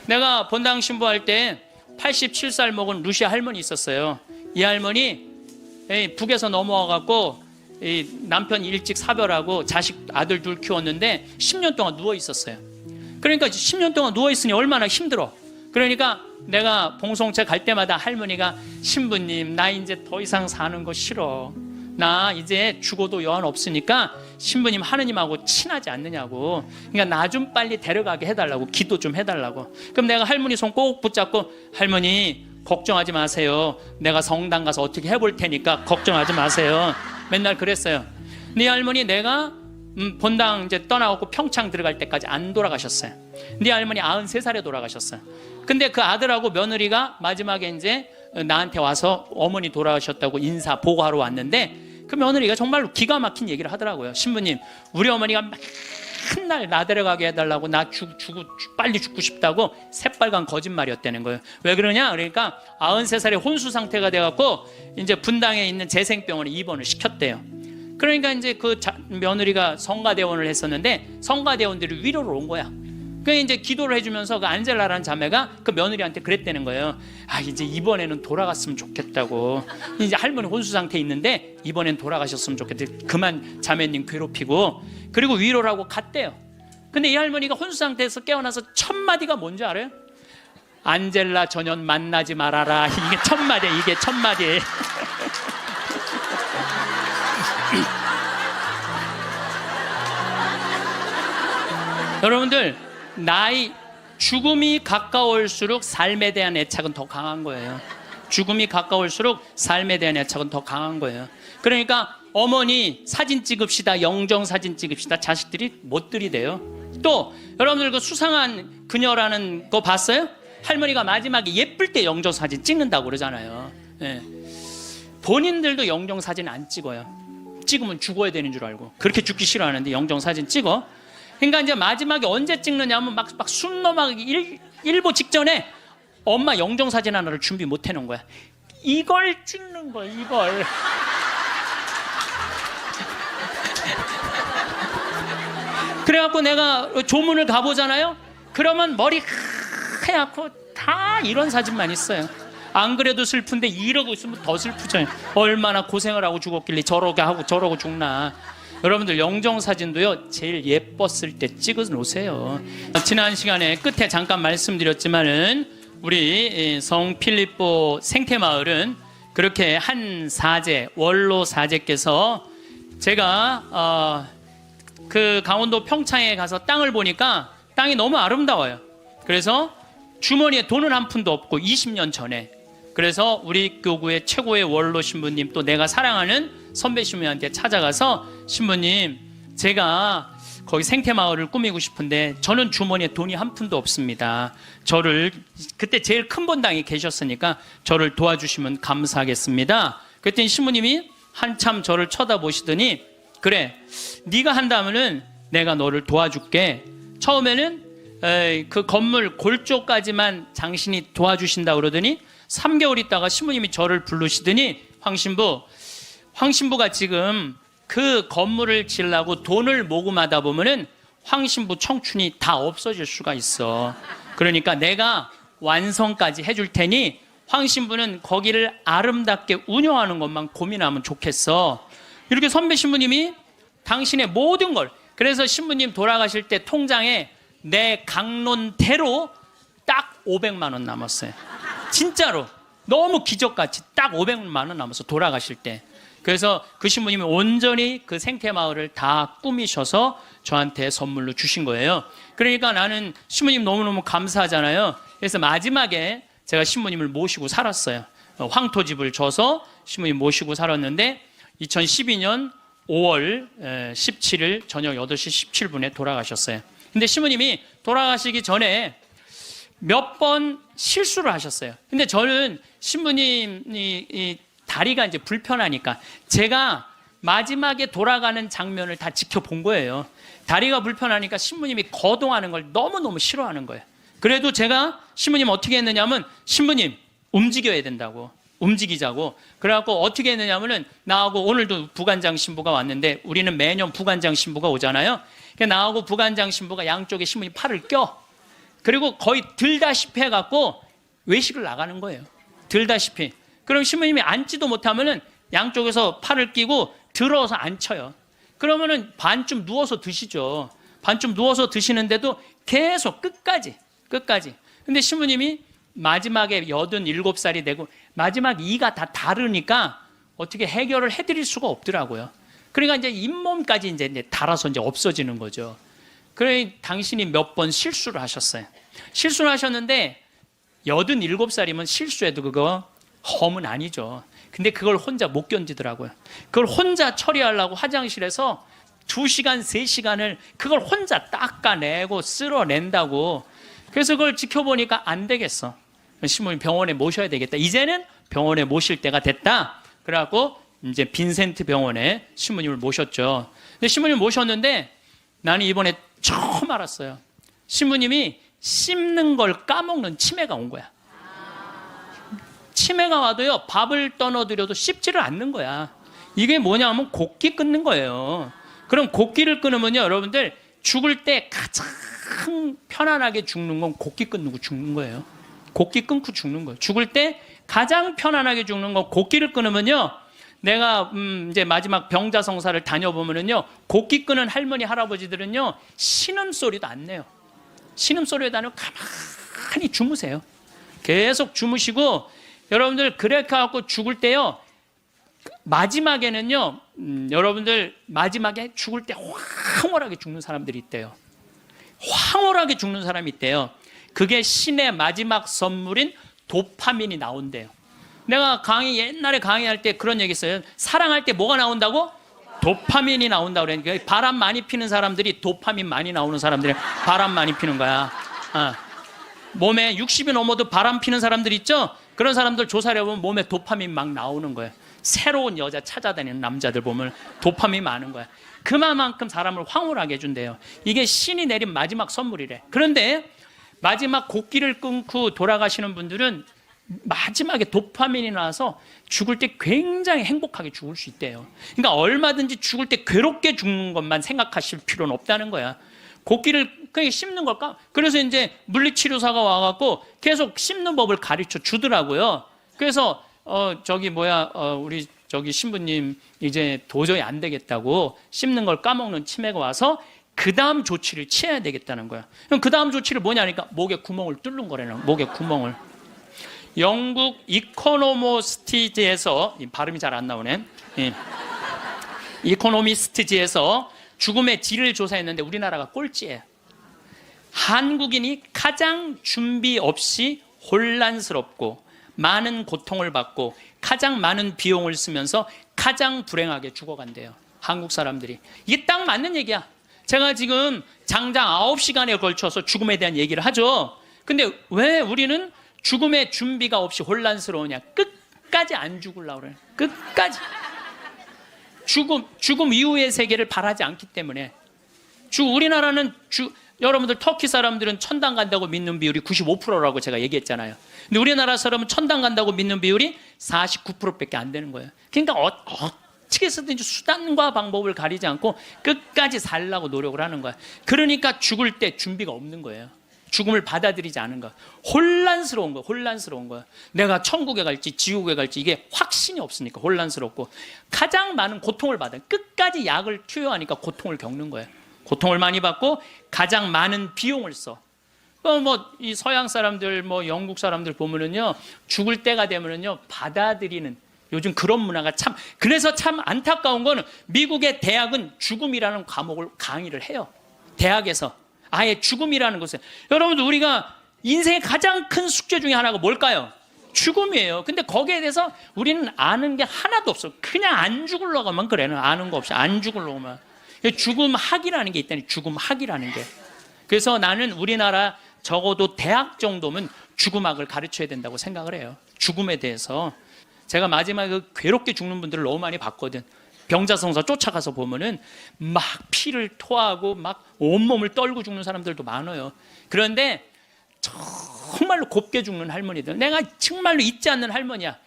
내가 본당 신부할 때 87살 먹은 루시아 할머니 있었어요. 이 할머니 북에서 넘어와갖고 남편 일찍 사별하고 자식 아들 둘 키웠는데 10년 동안 누워 있었어요. 그러니까 10년 동안 누워 있으니 얼마나 힘들어. 그러니까 내가 봉송체 갈 때마다 할머니가 신부님 나 이제 더 이상 사는 거 싫어. 나 이제 죽어도 여한 없으니까 신부님 하느님하고 친하지 않느냐고. 그러니까 나 좀 빨리 데려가게 해달라고, 기도 좀 해달라고. 그럼 내가 할머니 손 꼭 붙잡고 할머니 걱정하지 마세요. 내가 성당 가서 어떻게 해볼 테니까 걱정하지 마세요. 맨날 그랬어요. 네 할머니 내가 본당 이제 떠나고 평창 들어갈 때까지 안 돌아가셨어요. 네 할머니 93살에 돌아가셨어요. 근데 그 아들하고 며느리가 마지막에 이제 나한테 와서 어머니 돌아가셨다고 인사 보고하러 왔는데 그 며느리가 정말로 기가 막힌 얘기를 하더라고요. 신부님 우리 어머니가 맨날 나 데려가게 해달라고 나 빨리 죽고 싶다고 새빨간 거짓말이었다는 거예요. 왜 그러냐? 그러니까 93살에 혼수 상태가 돼갖고 이제 분당에 있는 재생병원에 입원을 시켰대요. 그러니까 이제 그 며느리가 성가대원을 했었는데 성가대원들이 위로를 온 거야. 그 이제 기도를 해주면서 그 안젤라라는 자매가 그 며느리한테 그랬다는 거예요. 아 이제 이번에는 돌아갔으면 좋겠다고. 이제 할머니 혼수 상태에 있는데 이번엔 돌아가셨으면 좋겠대. 그만 자매님 괴롭히고. 그리고 위로를 하고 갔대요. 근데 이 할머니가 혼수 상태에서 깨어나서 첫 마디가 뭔지 알아요? 안젤라 전현 만나지 말아라. 이게 첫 마디야. 이게 첫 마디. 여러분들 죽음이 가까울수록 삶에 대한 애착은 더 강한 거예요. 죽음이 가까울수록 삶에 대한 애착은 더 강한 거예요. 그러니까 어머니 사진 찍읍시다, 영정 사진 찍읍시다, 자식들이 못 들이대요. 또 여러분들 그 수상한 그녀라는 거 봤어요? 할머니가 마지막에 예쁠 때 영정 사진 찍는다고 그러잖아요. 예. 본인들도 영정 사진 안 찍어요. 찍으면 죽어야 되는 줄 알고 그렇게 죽기 싫어하는데 영정 사진 찍어. 그러니까 이제 마지막에 언제 찍느냐면 막 숨 넘어가기 일보 직전에 엄마 영정사진 하나를 준비 못 해놓은 거야. 이걸 찍는 거야, 이걸. 그래갖고 내가 조문을 가보잖아요. 그러면 머리 하얗고 다 이런 사진만 있어요. 안 그래도 슬픈데 이러고 있으면 더 슬프죠. 얼마나 고생을 하고 죽었길래 저러게 하고 저러고 죽나. 여러분들 영정사진도요 제일 예뻤을 때 찍어 놓으세요. 지난 시간에 끝에 잠깐 말씀드렸지만은 우리 성 필립보 생태마을은 그렇게 한 사제 원로 사제께서 제가 그 강원도 평창에 가서 땅을 보니까 땅이 너무 아름다워요. 그래서 주머니에 돈은 한 푼도 없고 20년 전에 그래서 우리 교구의 최고의 원로 신부님 또 내가 사랑하는 선배 신부님한테 찾아가서 신부님 제가 거기 생태마을을 꾸미고 싶은데 저는 주머니에 돈이 한 푼도 없습니다. 저를 그때 제일 큰 본당에 계셨으니까 저를 도와주시면 감사하겠습니다. 그랬더니 신부님이 한참 저를 쳐다보시더니 그래 네가 한다면은 내가 너를 도와줄게. 처음에는 그 건물 골조까지만 당신이 도와주신다 그러더니 3개월 있다가 신부님이 저를 부르시더니 황신부가 지금 그 건물을 지으려고 돈을 모금하다 보면은 황신부 청춘이 다 없어질 수가 있어. 그러니까 내가 완성까지 해줄 테니 황신부는 거기를 아름답게 운영하는 것만 고민하면 좋겠어. 이렇게 선배 신부님이 당신의 모든 걸. 그래서 신부님 돌아가실 때 통장에 내 강론대로 딱 500만 원 남았어요. 진짜로 너무 기적같이 딱 500만 원 남았어 돌아가실 때. 그래서 그 신부님이 온전히 그 생태마을을 다 꾸미셔서 저한테 선물로 주신 거예요. 그러니까 나는 신부님 너무너무 감사하잖아요. 그래서 마지막에 제가 신부님을 모시고 살았어요. 황토집을 줘서 신부님 모시고 살았는데 2012년 5월 17일 저녁 8시 17분에 돌아가셨어요. 근데 신부님이 돌아가시기 전에 몇 번 실수를 하셨어요. 근데 저는 신부님이 다리가 이제 불편하니까 제가 마지막에 돌아가는 장면을 다 지켜본 거예요. 다리가 불편하니까 신부님이 거동하는 걸 너무너무 싫어하는 거예요. 그래도 제가 신부님 어떻게 했느냐면 신부님 움직여야 된다고 움직이자고 그래갖고 어떻게 했느냐면은 나하고 오늘도 부관장 신부가 왔는데 우리는 매년 부관장 신부가 오잖아요. 나하고 부관장 신부가 양쪽에 신부님 팔을 껴. 그리고 거의 들다시피 해갖고 외식을 나가는 거예요. 들다시피. 그럼 신부님이 앉지도 못하면은 양쪽에서 팔을 끼고 들어서 앉혀요. 그러면은 반쯤 누워서 드시죠. 반쯤 누워서 드시는데도 계속 끝까지. 근데 신부님이 마지막에 87살이 되고 마지막 이가 다 다르니까 어떻게 해결을 해드릴 수가 없더라고요. 그러니까 이제 잇몸까지 이제 달아서 이제 없어지는 거죠. 그래 당신이 몇 번 실수를 하셨어요. 실수를 하셨는데 87살이면 실수해도 그거 험은 아니죠. 근데 그걸 혼자 못 견디더라고요. 그걸 혼자 처리하려고 화장실에서 2시간, 3시간을 그걸 혼자 닦아내고 쓸어낸다고. 그래서 그걸 지켜보니까 안 되겠어. 신부님 병원에 모셔야 되겠다. 이제는 병원에 모실 때가 됐다. 그래갖고 이제 빈센트 병원에 신부님을 모셨죠. 근데 신부님을 모셨는데 나는 이번에 처음 알았어요. 신부님이 씹는 걸 까먹는 치매가 온 거야. 치매가 와도요, 밥을 떠넣어드려도 씹지를 않는 거야. 이게 뭐냐면 곡기 끊는 거예요. 그럼 곡기를 끊으면요, 여러분들 죽을 때 가장 편안하게 죽는 건 곡기 끊고 죽는 거예요. 곡기 끊고 죽는 거예요. 죽을 때 가장 편안하게 죽는 건 곡기를 끊으면요, 내가 이제 마지막 병자성사를 다녀보면은요, 곡기 끊은 할머니 할아버지들은요 신음소리도 안 내요. 신음소리도 안 내고 가만히 주무세요. 계속 주무시고, 여러분들 그렇게 갖고 죽을 때요, 마지막에는요, 여러분들 마지막에 죽을 때 황홀하게 죽는 사람들이 있대요. 황홀하게 죽는 사람이 있대요. 그게 신의 마지막 선물인 도파민이 나온대요. 내가 옛날에 강의할 때 그런 얘기 했어요. 사랑할 때 뭐가 나온다고? 도파민이 나온다고 그러니까 바람 많이 피는 사람들이 도파민 많이 나오는 사람들이 바람 많이 피는 거야. 몸에 60이 넘어도 바람 피는 사람들 있죠? 그런 사람들 조사를 해보면 몸에 도파민 막 나오는 거예요. 새로운 여자 찾아다니는 남자들 보면 도파민 많은 거야. 그만큼 사람을 황홀하게 해준대요. 이게 신이 내린 마지막 선물이래. 그런데 마지막 곡기를 끊고 돌아가시는 분들은 마지막에 도파민이 나와서 죽을 때 굉장히 행복하게 죽을 수 있대요. 그러니까 얼마든지 죽을 때 괴롭게 죽는 것만 생각하실 필요는 없다는 거야. 곡기를 그냥 씹는 걸까? 그래서 이제 물리치료사가 와갖고 계속 씹는 법을 가르쳐 주더라고요. 그래서 우리 신부님 이제 도저히 안 되겠다고 씹는 걸 까먹는 치매가 와서 그 다음 조치를 취해야 되겠다는 거야. 그럼 그 다음 조치를 뭐냐니까 목에 구멍을 뚫는 거라는, 목에 구멍을. 영국 이코노미스트지에서, 발음이 잘 안 나오네. 이코노미스트지에서 죽음의 질을 조사했는데 우리나라가 꼴찌예요. 한국인이 가장 준비 없이 혼란스럽고 많은 고통을 받고 가장 많은 비용을 쓰면서 가장 불행하게 죽어간대요. 한국 사람들이. 이게 딱 맞는 얘기야. 제가 지금 장장 9시간에 걸쳐서 죽음에 대한 얘기를 하죠. 근데 왜 우리는 죽음의 준비가 없이 혼란스러우냐? 끝까지 안 죽으려고 그래. 끝까지. 죽음 이후의 세계를 바라지 않기 때문에. 우리나라는 여러분들 터키 사람들은 천당 간다고 믿는 비율이 95%라고 제가 얘기했잖아요. 근데 우리나라 사람은 천당 간다고 믿는 비율이 49%밖에 안 되는 거예요. 그러니까 어떻게 해서든지 수단과 방법을 가리지 않고 끝까지 살려고 노력을 하는 거야. 그러니까 죽을 때 준비가 없는 거예요. 죽음을 받아들이지 않은 거. 혼란스러운 거야. 내가 천국에 갈지 지옥에 갈지 이게 확신이 없으니까 혼란스럽고, 가장 많은 고통을 받아요. 끝까지 약을 투여하니까 고통을 겪는 거예요. 고통을 많이 받고 가장 많은 비용을 써. 이 서양 사람들, 영국 사람들 보면은요, 죽을 때가 되면은요, 받아들이는, 요즘 그런 문화가 그래서 참 안타까운 거는 미국의 대학은 죽음이라는 과목을 강의를 해요. 대학에서. 아예 죽음이라는 것은, 여러분들 우리가 인생의 가장 큰 숙제 중에 하나가 뭘까요? 죽음이에요. 근데 거기에 대해서 우리는 아는 게 하나도 없어. 그냥 안 죽으려고만 그래. 아는 거 없이 안 죽으려고만. 죽음학이라는 게 있다니, 죽음학이라는 게. 그래서 나는 우리나라 적어도 대학 정도면 죽음학을 가르쳐야 된다고 생각을 해요. 죽음에 대해서. 제가 마지막에 괴롭게 죽는 분들을 너무 많이 봤거든. 병자성사 쫓아가서 보면은 막 피를 토하고 막 온몸을 떨고 죽는 사람들도 많아요. 그런데 정말로 곱게 죽는 할머니들, 내가 정말로 잊지 않는 할머니야.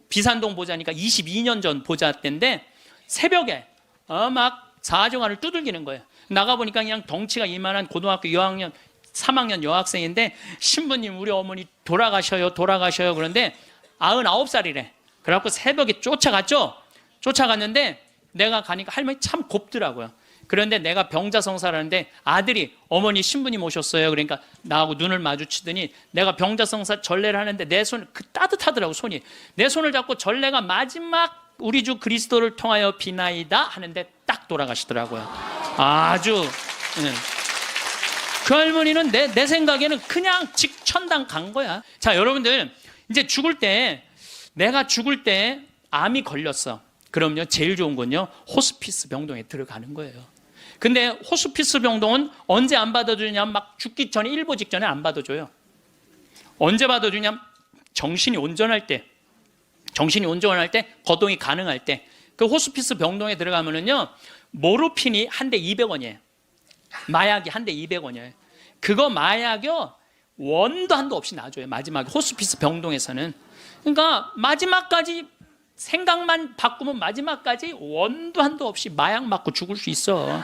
비산동 보자니까 22년 전 보자 때인데 새벽에 막 사정환을 두들기는 거예요. 나가보니까 그냥 덩치가 이만한 고등학교 2학년 3학년 여학생인데, 신부님 우리 어머니 돌아가셔요 그런데 99살이래. 그래갖고 새벽에 쫓아갔죠. 쫓아갔는데 내가 가니까 할머니 참 곱더라고요. 그런데 내가 병자성사라는데 아들이 어머니 신부님 오셨어요. 그러니까 나하고 눈을 마주치더니 내가 병자성사 전례를 하는데 내 손 따뜻하더라고. 손이 내 손을 잡고 전례가 마지막 우리 주 그리스도를 통하여 비나이다 하는데 딱 돌아가시더라고요. 아주 그 할머니는 내 생각에는 그냥 직천당 간 거야. 자, 여러분들 이제 내가 죽을 때 암이 걸렸어. 그럼요, 제일 좋은 건요, 호스피스 병동에 들어가는 거예요. 근데 호스피스 병동은 언제 안 받아주냐면 막 죽기 전에, 일보 직전에 안 받아줘요. 언제 받아주냐면 정신이 온전할 때, 거동이 가능할 때. 그 호스피스 병동에 들어가면은요, 모르핀이 한 대 200원이에요. 마약이 한 대 200원이에요. 그거 마약이요, 원도 한도 없이 놔줘요. 마지막에 호스피스 병동에서는. 그러니까 마지막까지 생각만 바꾸면 마지막까지 원도 한도 없이 마약 맞고 죽을 수 있어.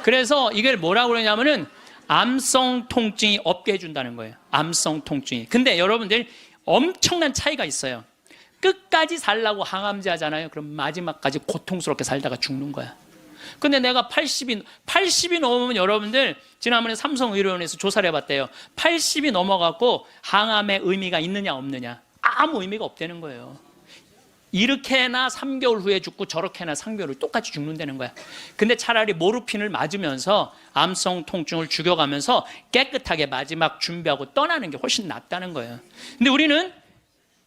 그래서 이걸 뭐라고 그러냐면은 암성 통증이 없게 해준다는 거예요. 암성 통증이. 근데 여러분들 엄청난 차이가 있어요. 끝까지 살라고 항암제 하잖아요. 그럼 마지막까지 고통스럽게 살다가 죽는 거야. 근데 내가 80이 넘으면, 여러분들 지난번에 삼성의료원에서 조사를 해봤대요. 80이 넘어갖고 항암의 의미가 있느냐 없느냐, 아무 의미가 없다는 거예요. 이렇게나 3개월 후에 죽고 저렇게나 3개월 후에 똑같이 죽는다는 거야. 근데 차라리 모르핀을 맞으면서 암성 통증을 죽여가면서 깨끗하게 마지막 준비하고 떠나는 게 훨씬 낫다는 거예요. 근데 우리는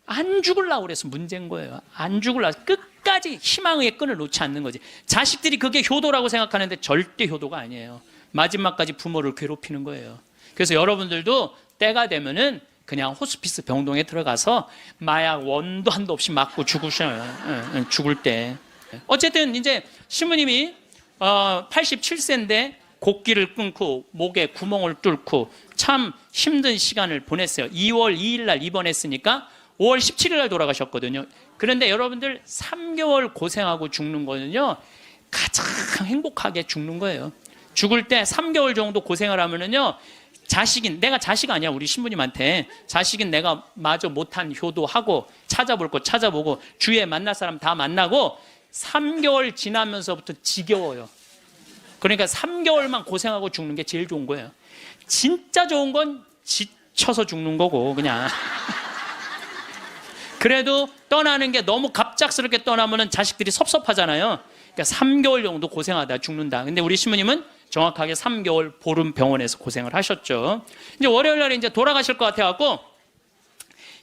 안 죽으려고 그래서 문제인 거예요. 안 죽으려고 끝까지 희망의 끈을 놓지 않는 거지. 자식들이 그게 효도라고 생각하는데 절대 효도가 아니에요. 마지막까지 부모를 괴롭히는 거예요. 그래서 여러분들도 때가 되면은 그냥 호스피스 병동에 들어가서 마약 원도 한도 없이 맞고 죽으셔요. 죽을 때. 어쨌든 이제 신부님이 87세인데 곡기를 끊고 목에 구멍을 뚫고 참 힘든 시간을 보냈어요. 2월 2일 날 입원했으니까 5월 17일 날 돌아가셨거든요. 그런데 여러분들 3개월 고생하고 죽는 거는요, 가장 행복하게 죽는 거예요. 죽을 때 3개월 정도 고생을 하면은요, 내가 자식 아니야, 우리 신부님한테. 자식인 내가 마저 못한 효도하고 찾아볼 거 찾아보고 주위에 만날 사람 다 만나고 3개월 지나면서부터 지겨워요. 그러니까 3개월만 고생하고 죽는 게 제일 좋은 거예요. 진짜 좋은 건 지쳐서 죽는 거고, 그냥. 그래도 떠나는 게 너무 갑작스럽게 떠나면 자식들이 섭섭하잖아요. 그러니까 3개월 정도 고생하다 죽는다. 근데 우리 신부님은 정확하게 3개월 보름 병원에서 고생을 하셨죠. 이제 월요일 날에 이제 돌아가실 것 같아갖고,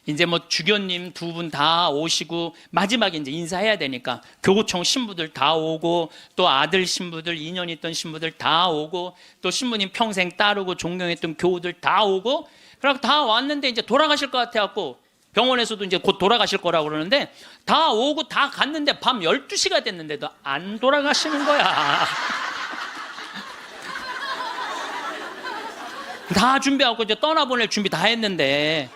이제 뭐 주교님 두 분 다 오시고, 마지막에 이제 인사해야 되니까 교구청 신부들 다 오고, 또 아들 신부들, 2년 있던 신부들 다 오고, 또 신부님 평생 따르고 존경했던 교우들 다 오고, 그러고 다 왔는데 이제 돌아가실 것 같아갖고, 병원에서도 이제 곧 돌아가실 거라고 그러는데, 다 오고 다 갔는데 밤 12시가 됐는데도 안 돌아가시는 거야. 다 준비하고 이제 떠나보낼 준비 다 했는데,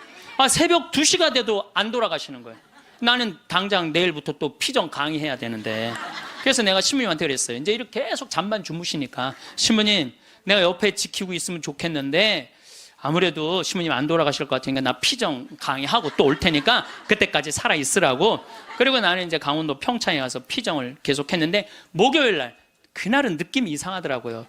새벽 2시가 돼도 안 돌아가시는 거예요. 나는 당장 내일부터 또 피정 강의해야 되는데. 그래서 내가 신부님한테 그랬어요. 이제 이렇게 계속 잠만 주무시니까, 신부님, 내가 옆에 지키고 있으면 좋겠는데, 아무래도 신부님 안 돌아가실 것 같으니까 나 피정 강의하고 또 올 테니까 그때까지 살아있으라고. 그리고 나는 이제 강원도 평창에 가서 피정을 계속했는데, 목요일 날, 그날은 느낌이 이상하더라고요.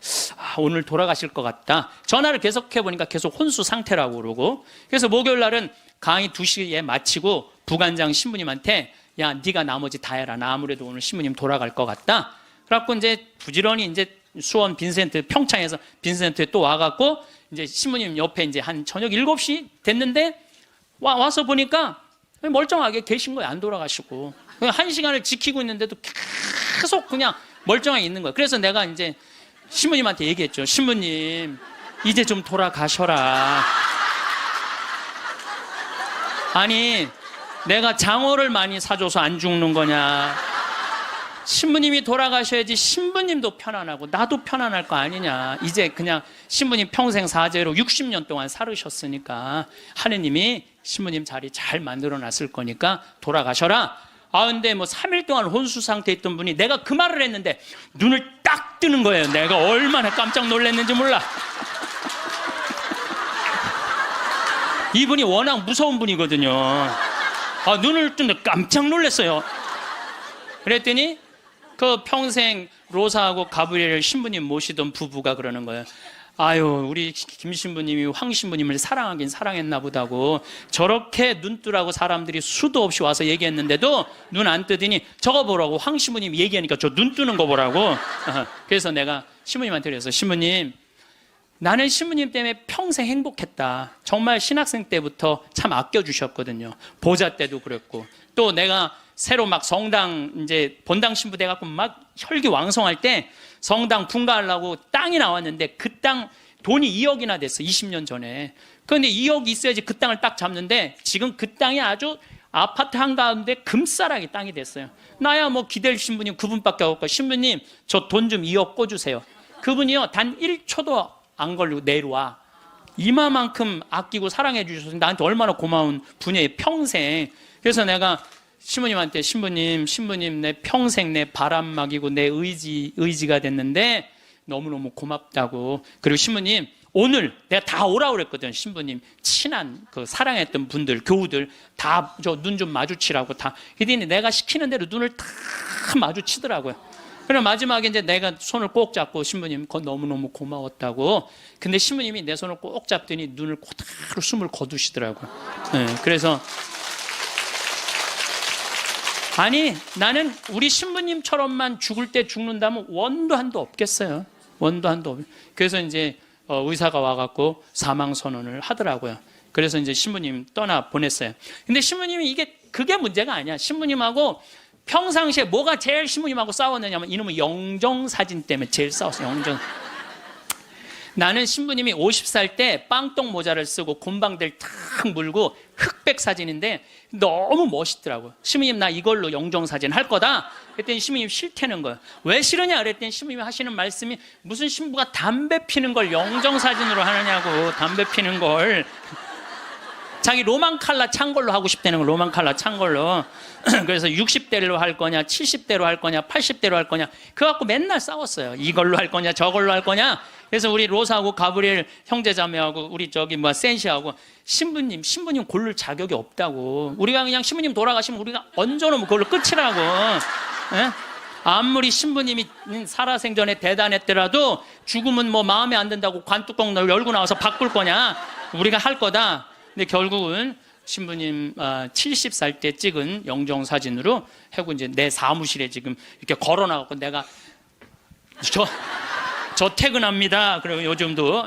오늘 돌아가실 것 같다. 전화를 계속해보니까 계속 혼수 상태라고 그러고. 그래서 목요일 날은 강의 2시에 마치고 부관장 신부님한테, 야, 네가 나머지 다 해라. 나 아무래도 오늘 신부님 돌아갈 것 같다. 그래갖고 이제 부지런히 이제 수원 빈센트, 평창에서 빈센트에 또 와갖고, 이제 신부님 옆에 이제 한 저녁 7시 됐는데, 와서 보니까 멀쩡하게 계신 거예요. 안 돌아가시고. 1시간을 지키고 있는데도 계속 그냥 멀쩡하게 있는 거예요. 그래서 내가 이제 신부님한테 얘기했죠. 신부님, 이제 좀 돌아가셔라. 아니, 내가 장어를 많이 사줘서 안 죽는 거냐. 신부님이 돌아가셔야지 신부님도 편안하고 나도 편안할 거 아니냐. 이제 그냥 신부님 평생 사죄로 60년 동안 살으셨으니까 하느님이 신부님 자리 잘 만들어 놨을 거니까 돌아가셔라 근데 뭐 3일 동안 혼수 상태에 있던 분이 내가 그 말을 했는데 눈을 딱 뜨는 거예요. 내가 얼마나 깜짝 놀랐는지 몰라. 이분이 워낙 무서운 분이거든요. 눈을 뜨는데 깜짝 놀랐어요. 그랬더니 그 평생 로사하고 가브리엘 신부님 모시던 부부가 그러는 거예요. 우리 김 신부님이 황 신부님을 사랑하긴 사랑했나 보다고 저렇게 눈 뜨라고 사람들이 수도 없이 와서 얘기했는데도 눈 안 뜨더니 저거 보라고 황 신부님이 얘기하니까 저 눈 뜨는 거 보라고. 그래서 내가 신부님한테 그랬어. 신부님, 나는 신부님 때문에 평생 행복했다. 정말 신학생 때부터 참 아껴주셨거든요. 보자 때도 그랬고, 또 내가 새로 막 성당 이제 본당 신부 돼갖고 막 혈기왕성할 때 성당 분가하려고 땅이 나왔는데 그 땅 돈이 2억이나 됐어. 20년 전에. 그런데 2억 있어야지 그 땅을 딱 잡는데 지금 그 땅이 아주 아파트 한가운데 금싸라기 땅이 됐어요. 나야 뭐 기댈 신부님 그분밖에 없고, 신부님 저 돈 좀 2억 꿔주세요. 그분이요 단 1초도 안 걸리고 내려와. 이마만큼 아끼고 사랑해 주셔서 나한테 얼마나 고마운 분이에요. 평생. 그래서 내가 신부님한테 신부님 내 평생 내 바람막이고 내 의지가 됐는데 너무너무 고맙다고. 그리고 신부님 오늘 내가 다 오라고 그랬거든. 신부님 친한 그 사랑했던 분들 교우들 다 저 눈 좀 마주치라고 다. 그랬더니 내가 시키는 대로 눈을 다 마주치더라고요. 그럼 마지막에 이제 내가 손을 꼭 잡고 신부님 너무너무 고마웠다고. 근데 신부님이 내 손을 꼭 잡더니 눈을 그대로 숨을 거두시더라고요. 그래서 나는 우리 신부님처럼만 죽을 때 죽는다면 원도 한도 없겠어요. 원도 한도 없. 그래서 이제 의사가 와갖고 사망 선언을 하더라고요. 그래서 이제 신부님 떠나 보냈어요. 근데 신부님이 그게 문제가 아니야. 신부님하고 평상시에 뭐가 제일 신부님하고 싸웠느냐면 이놈의 영정사진 때문에 제일 싸웠어요. 나는 신부님이 50살 때 빵떡 모자를 쓰고 곰방대를 탁 물고 흑백 사진인데 너무 멋있더라고요. 신부님 나 이걸로 영정사진 할 거다. 그랬더니 신부님 싫다는 거예요. 왜 싫으냐 그랬더니 신부님이 하시는 말씀이 무슨 신부가 담배 피는 걸 영정사진으로 하느냐고. 담배 피는 걸 자기 로만 칼라 찬 걸로 하고 싶다는 거. 로만 칼라 찬 걸로. 그래서 60대로 할 거냐 70대로 할 거냐 80대로 할 거냐 그거 갖고 맨날 싸웠어요. 이걸로 할 거냐 저걸로 할 거냐. 그래서 우리 로사하고 가브리엘 형제자매하고 우리 센시하고 신부님 고를 자격이 없다고. 우리가 그냥 신부님 돌아가시면 우리가 얹어놓으면 그걸로 끝이라고. 예? 아무리 신부님이 살아생전에 대단했더라도 죽으면 뭐 마음에 안 든다고 관뚜껑 열고 나와서 바꿀 거냐. 우리가 할 거다. 근데 결국은 신부님 70살 때 찍은 영정사진으로 하고 이제 내 사무실에 지금 이렇게 걸어놔갖고 내가 저 퇴근합니다. 그리고 요즘도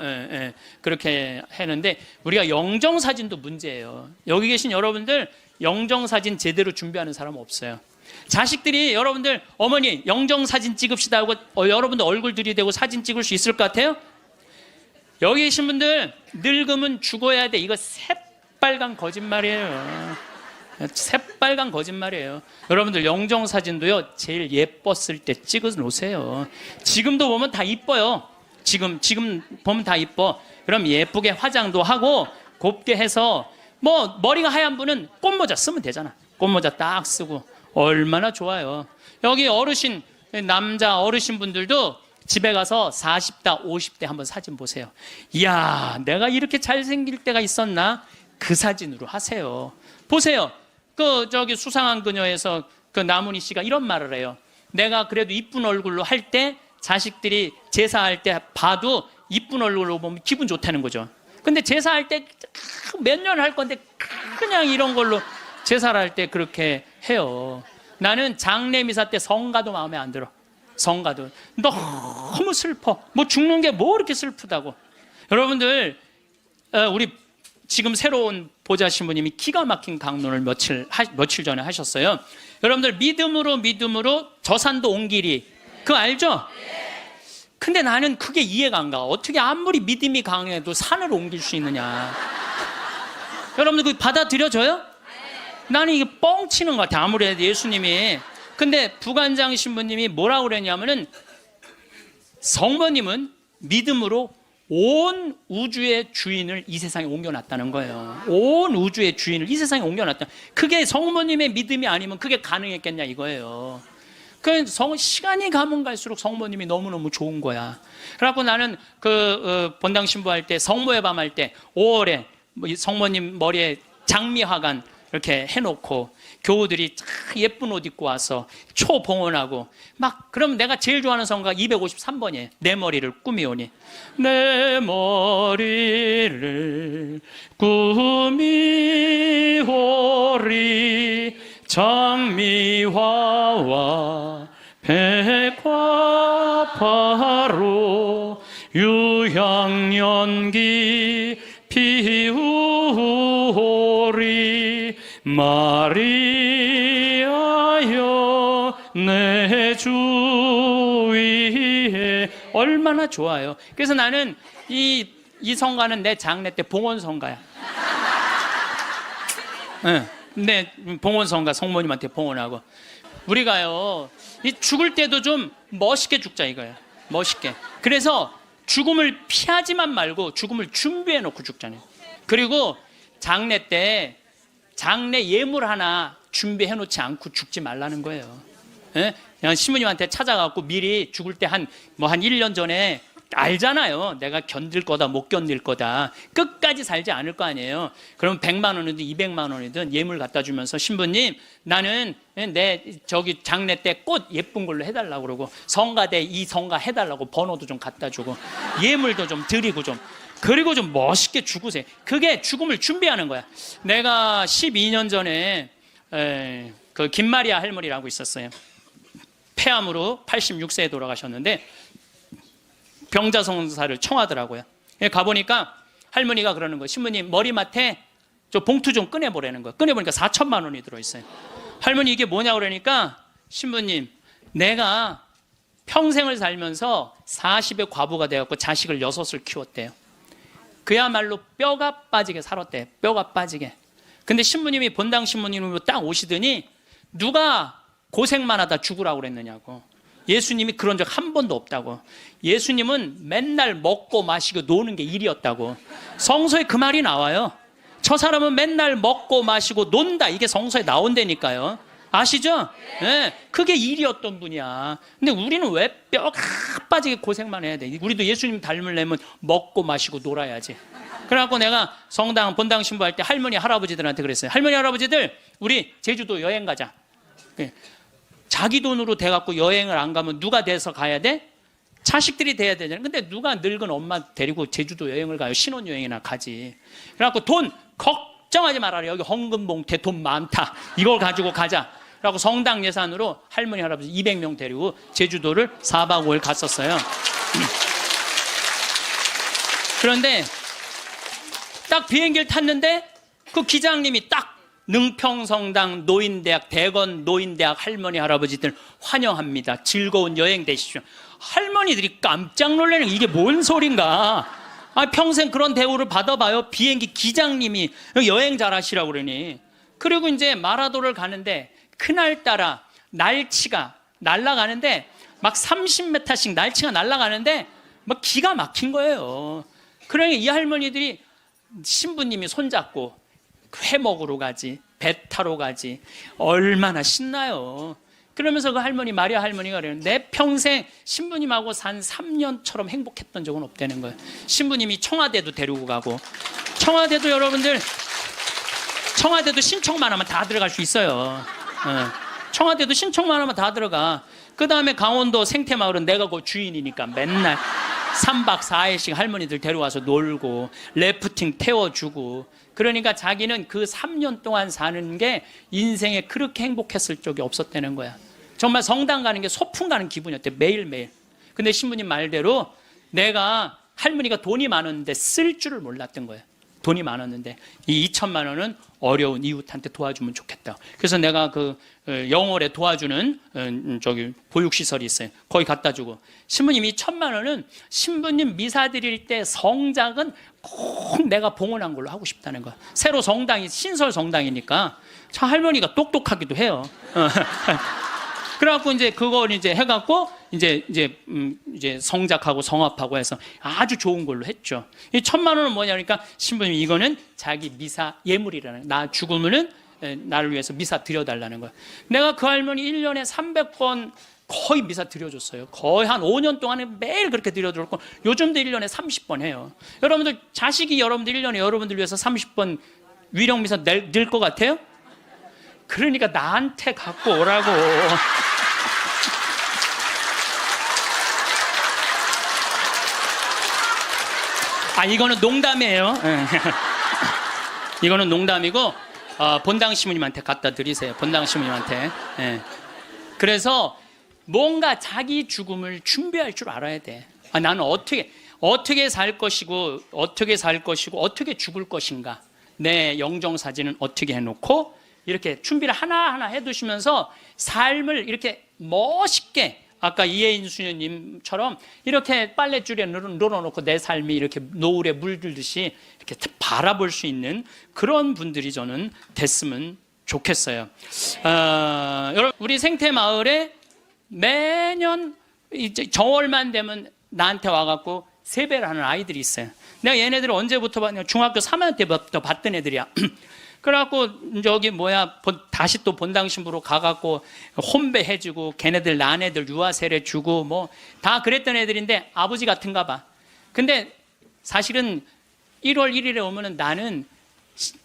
그렇게 했는데 우리가 영정사진도 문제예요. 여기 계신 여러분들 영정사진 제대로 준비하는 사람 없어요. 자식들이 여러분들 어머니 영정사진 찍읍시다 하고 여러분들 얼굴 들이대고 사진 찍을 수 있을 것 같아요? 여기 계신 분들 늙으면 죽어야 돼. 이거 새빨간 거짓말이에요. 새빨간 거짓말이에요. 여러분들 영정사진도요 제일 예뻤을 때 찍어 놓으세요. 지금도 보면 다 이뻐요. 지금 보면 다 이뻐. 그럼 예쁘게 화장도 하고 곱게 해서 뭐 머리가 하얀 분은 꽃모자 쓰면 되잖아. 꽃모자 딱 쓰고 얼마나 좋아요. 여기 어르신 남자 어르신 분들도 집에 가서 40대 50대 한번 사진 보세요. 이야 내가 이렇게 잘생길 때가 있었나. 그 사진으로 하세요. 보세요. 수상한 그녀에서 그 나문희 씨가 이런 말을 해요. 내가 그래도 이쁜 얼굴로 할 때 자식들이 제사할 때 봐도 이쁜 얼굴로 보면 기분 좋다는 거죠. 근데 제사할 때 몇 년 할 건데 그냥 이런 걸로 제사를 할 때 그렇게 해요. 나는 장례미사 때 성가도 마음에 안 들어. 성가도 너무 슬퍼. 뭐 죽는 게 뭐 이렇게 슬프다고. 여러분들 우리 지금 새로운 보좌 신부님이 기가 막힌 강론을 며칠 전에 하셨어요. 여러분들 믿음으로 저산도 온 길이 그거 알죠? 근데 나는 그게 이해가 안 가. 어떻게 아무리 믿음이 강해도 산을 옮길 수 있느냐. 여러분들 그거 받아들여져요? 나는 이게 뻥치는 것 같아. 아무래도 예수님이. 근데 부관장 신부님이 뭐라고 그랬냐면은 성모님은 믿음으로 온 우주의 주인을 이 세상에 옮겨놨다는 거예요. 온 우주의 주인을 이 세상에 옮겨놨다. 그게 성모님의 믿음이 아니면 그게 가능했겠냐 이거예요. 그 시간이 가면 갈수록 성모님이 너무너무 좋은 거야. 그래갖고 나는 본당 신부할 때, 성모의 밤 할 때 5월에 성모님 머리에 장미화관 이렇게 해놓고 교우들이 예쁜 옷 입고 와서 초봉헌하고 막, 그럼 내가 제일 좋아하는 성가 253번이에요. 내 머리를 꾸미오니. 내 머리를 꾸미오리 장미화와 백화파로 유향연기 피우리 마리아여 내 주 위에. 얼마나 좋아요. 그래서 나는 이 성가는 내 장례 때 봉헌 성가야. 네, 내 봉헌 성가 성모님한테 봉헌하고. 우리가요 이 죽을 때도 좀 멋있게 죽자 이거야. 멋있게. 그래서 죽음을 피하지만 말고 죽음을 준비해 놓고 죽잖아요. 그리고 장례 때 장례 예물 하나 준비해 놓지 않고 죽지 말라는 거예요. 예? 그냥 신부님한테 찾아가고 미리 죽을 때 한 1년 전에 알잖아요. 내가 견딜 거다 못 견딜 거다. 끝까지 살지 않을 거 아니에요. 그럼 100만 원이든 200만 원이든 예물 갖다 주면서 신부님 나는 내 장례 때 꽃 예쁜 걸로 해달라고 그러고 성가대 이 성가 해달라고 번호도 좀 갖다 주고 예물도 좀 드리고 좀, 그리고 좀 멋있게 죽으세요. 그게 죽음을 준비하는 거야. 내가 12년 전에 그 김마리아 할머니라고 있었어요. 폐암으로 86세에 돌아가셨는데 병자성사를 청하더라고요. 가보니까 할머니가 그러는 거예요. 신부님 머리맡에 저 봉투 좀 꺼내보라는 거예요. 꺼내보니까 4천만 원이 들어있어요. 할머니 이게 뭐냐 그러니까 신부님 내가 평생을 살면서 40의 과부가 되었고 자식을 6을 키웠대요. 그야말로 뼈가 빠지게 살았대요. 뼈가 빠지게. 근데 신부님이 본당 신부님으로 딱 오시더니 누가 고생만 하다 죽으라고 그랬느냐고. 예수님이 그런 적 한 번도 없다고. 예수님은 맨날 먹고 마시고 노는 게 일이었다고. 성서에 그 말이 나와요. 저 사람은 맨날 먹고 마시고 논다. 이게 성서에 나온다니까요. 아시죠? 네, 그게 일이었던 분이야. 근데 우리는 왜 뼈가 빠지게 고생만 해야 돼? 우리도 예수님 닮으려면 먹고 마시고 놀아야지. 그래갖고 내가 성당 본당 신부할 때 할머니 할아버지들한테 그랬어요. 할머니 할아버지들 우리 제주도 여행 가자. 자기 돈으로 돼갖고 여행을 안 가면 누가 돼서 가야 돼? 자식들이 돼야 되잖아요. 근데 누가 늙은 엄마 데리고 제주도 여행을 가요? 신혼여행이나 가지. 그래갖고 돈 걱정하지 말아라. 여기 헌금봉투에 돈 많다. 이걸 가지고 가자. 그래갖고 성당 예산으로 할머니 할아버지 200명 데리고 제주도를 4박 5일 갔었어요. 그런데 딱 비행기를 탔는데 그 기장님이 딱 능평성당 노인대학 대건 노인대학 할머니 할아버지들 환영합니다. 즐거운 여행 되십시오. 할머니들이 깜짝 놀라는 이게 뭔 소린가. 평생 그런 대우를 받아봐요. 비행기 기장님이 여행 잘하시라고 그러니. 그리고 이제 마라도를 가는데 그날따라 날치가 날아가는데 막 30m씩 날치가 날아가는데 막 기가 막힌 거예요. 그러니 이 할머니들이 신부님이 손잡고 회 먹으러 가지, 배 타러 가지, 얼마나 신나요. 그러면서 그 할머니 마리아 할머니가 그래요. 내 평생 신부님하고 산 3년처럼 행복했던 적은 없다는 거예요. 신부님이 청와대도 데리고 가고, 청와대도 여러분들 청와대도 신청만 하면 다 들어갈 수 있어요. 청와대도 신청만 하면 다 들어가. 그 다음에 강원도 생태마을은 내가 그 주인이니까 맨날 3박 4일씩 할머니들 데려와서 놀고 래프팅 태워주고. 그러니까 자기는 그 3년 동안 사는 게 인생에 그렇게 행복했을 적이 없었다는 거야. 정말 성당 가는 게 소풍 가는 기분이었대. 매일매일. 근데 신부님 말대로 내가 할머니가 돈이 많았는데 쓸 줄을 몰랐던 거야. 돈이 많았는데 이 2천만 원은 어려운 이웃한테 도와주면 좋겠다. 그래서 내가 그 영월에 도와주는 보육시설이 있어요. 거기 갖다 주고. 신부님이 1,000만 원은 신부님 미사 드릴 때 성작은 꼭 내가 봉헌한 걸로 하고 싶다는 거야. 새로 성당이 신설 성당이니까 참 할머니가 똑똑하기도 해요. 그래갖고 이제 그걸 이제 해갖고 이제 성작하고 성합하고 해서 아주 좋은 걸로 했죠. 이 1,000만 원은 뭐냐니까 신부님 이거는 자기 미사 예물이라는, 나 죽으면은 나를 위해서 미사 드려달라는 거야. 내가 그 할머니 1년에 300번 거의 미사 드려줬어요. 거의 한 5년 동안에 매일 그렇게 드려줬고, 요즘도 1년에 30번 해요. 여러분들 자식이 여러분들 1년에 여러분들 위해서 30번 위령 미사 낼 것 같아요? 그러니까 나한테 갖고 오라고. 이거는 농담이에요. 이거는 농담이고, 본당 시부님한테 갖다 드리세요. 본당 시부님한테. 그래서 뭔가 자기 죽음을 준비할 줄 알아야 돼. 나는 어떻게 살 것이고 어떻게 죽을 것인가, 내 영정 사진은 어떻게 해놓고 이렇게 준비를 하나하나 해두시면서 삶을 이렇게 멋있게, 아까 이혜인 수녀님처럼 이렇게 빨랫줄에 늘어놓고 내 삶이 이렇게 노을에 물들듯이 이렇게 바라볼 수 있는 그런 분들이 저는 됐으면 좋겠어요. 여러분, 우리 생태마을에 매년 이제 정월만 되면 나한테 와갖고 세배를 하는 아이들이 있어요. 내가 얘네들을 언제부터 봤냐? 중학교 3학년 때부터 봤던 애들이야. 그래갖고 저기 다시 또 본당 신부로 가갖고 혼배해주고, 걔네들 난 애들 유아 세례 주고 뭐 다 그랬던 애들인데 아버지 같은가 봐. 근데 사실은 1월 1일에 오면은 나는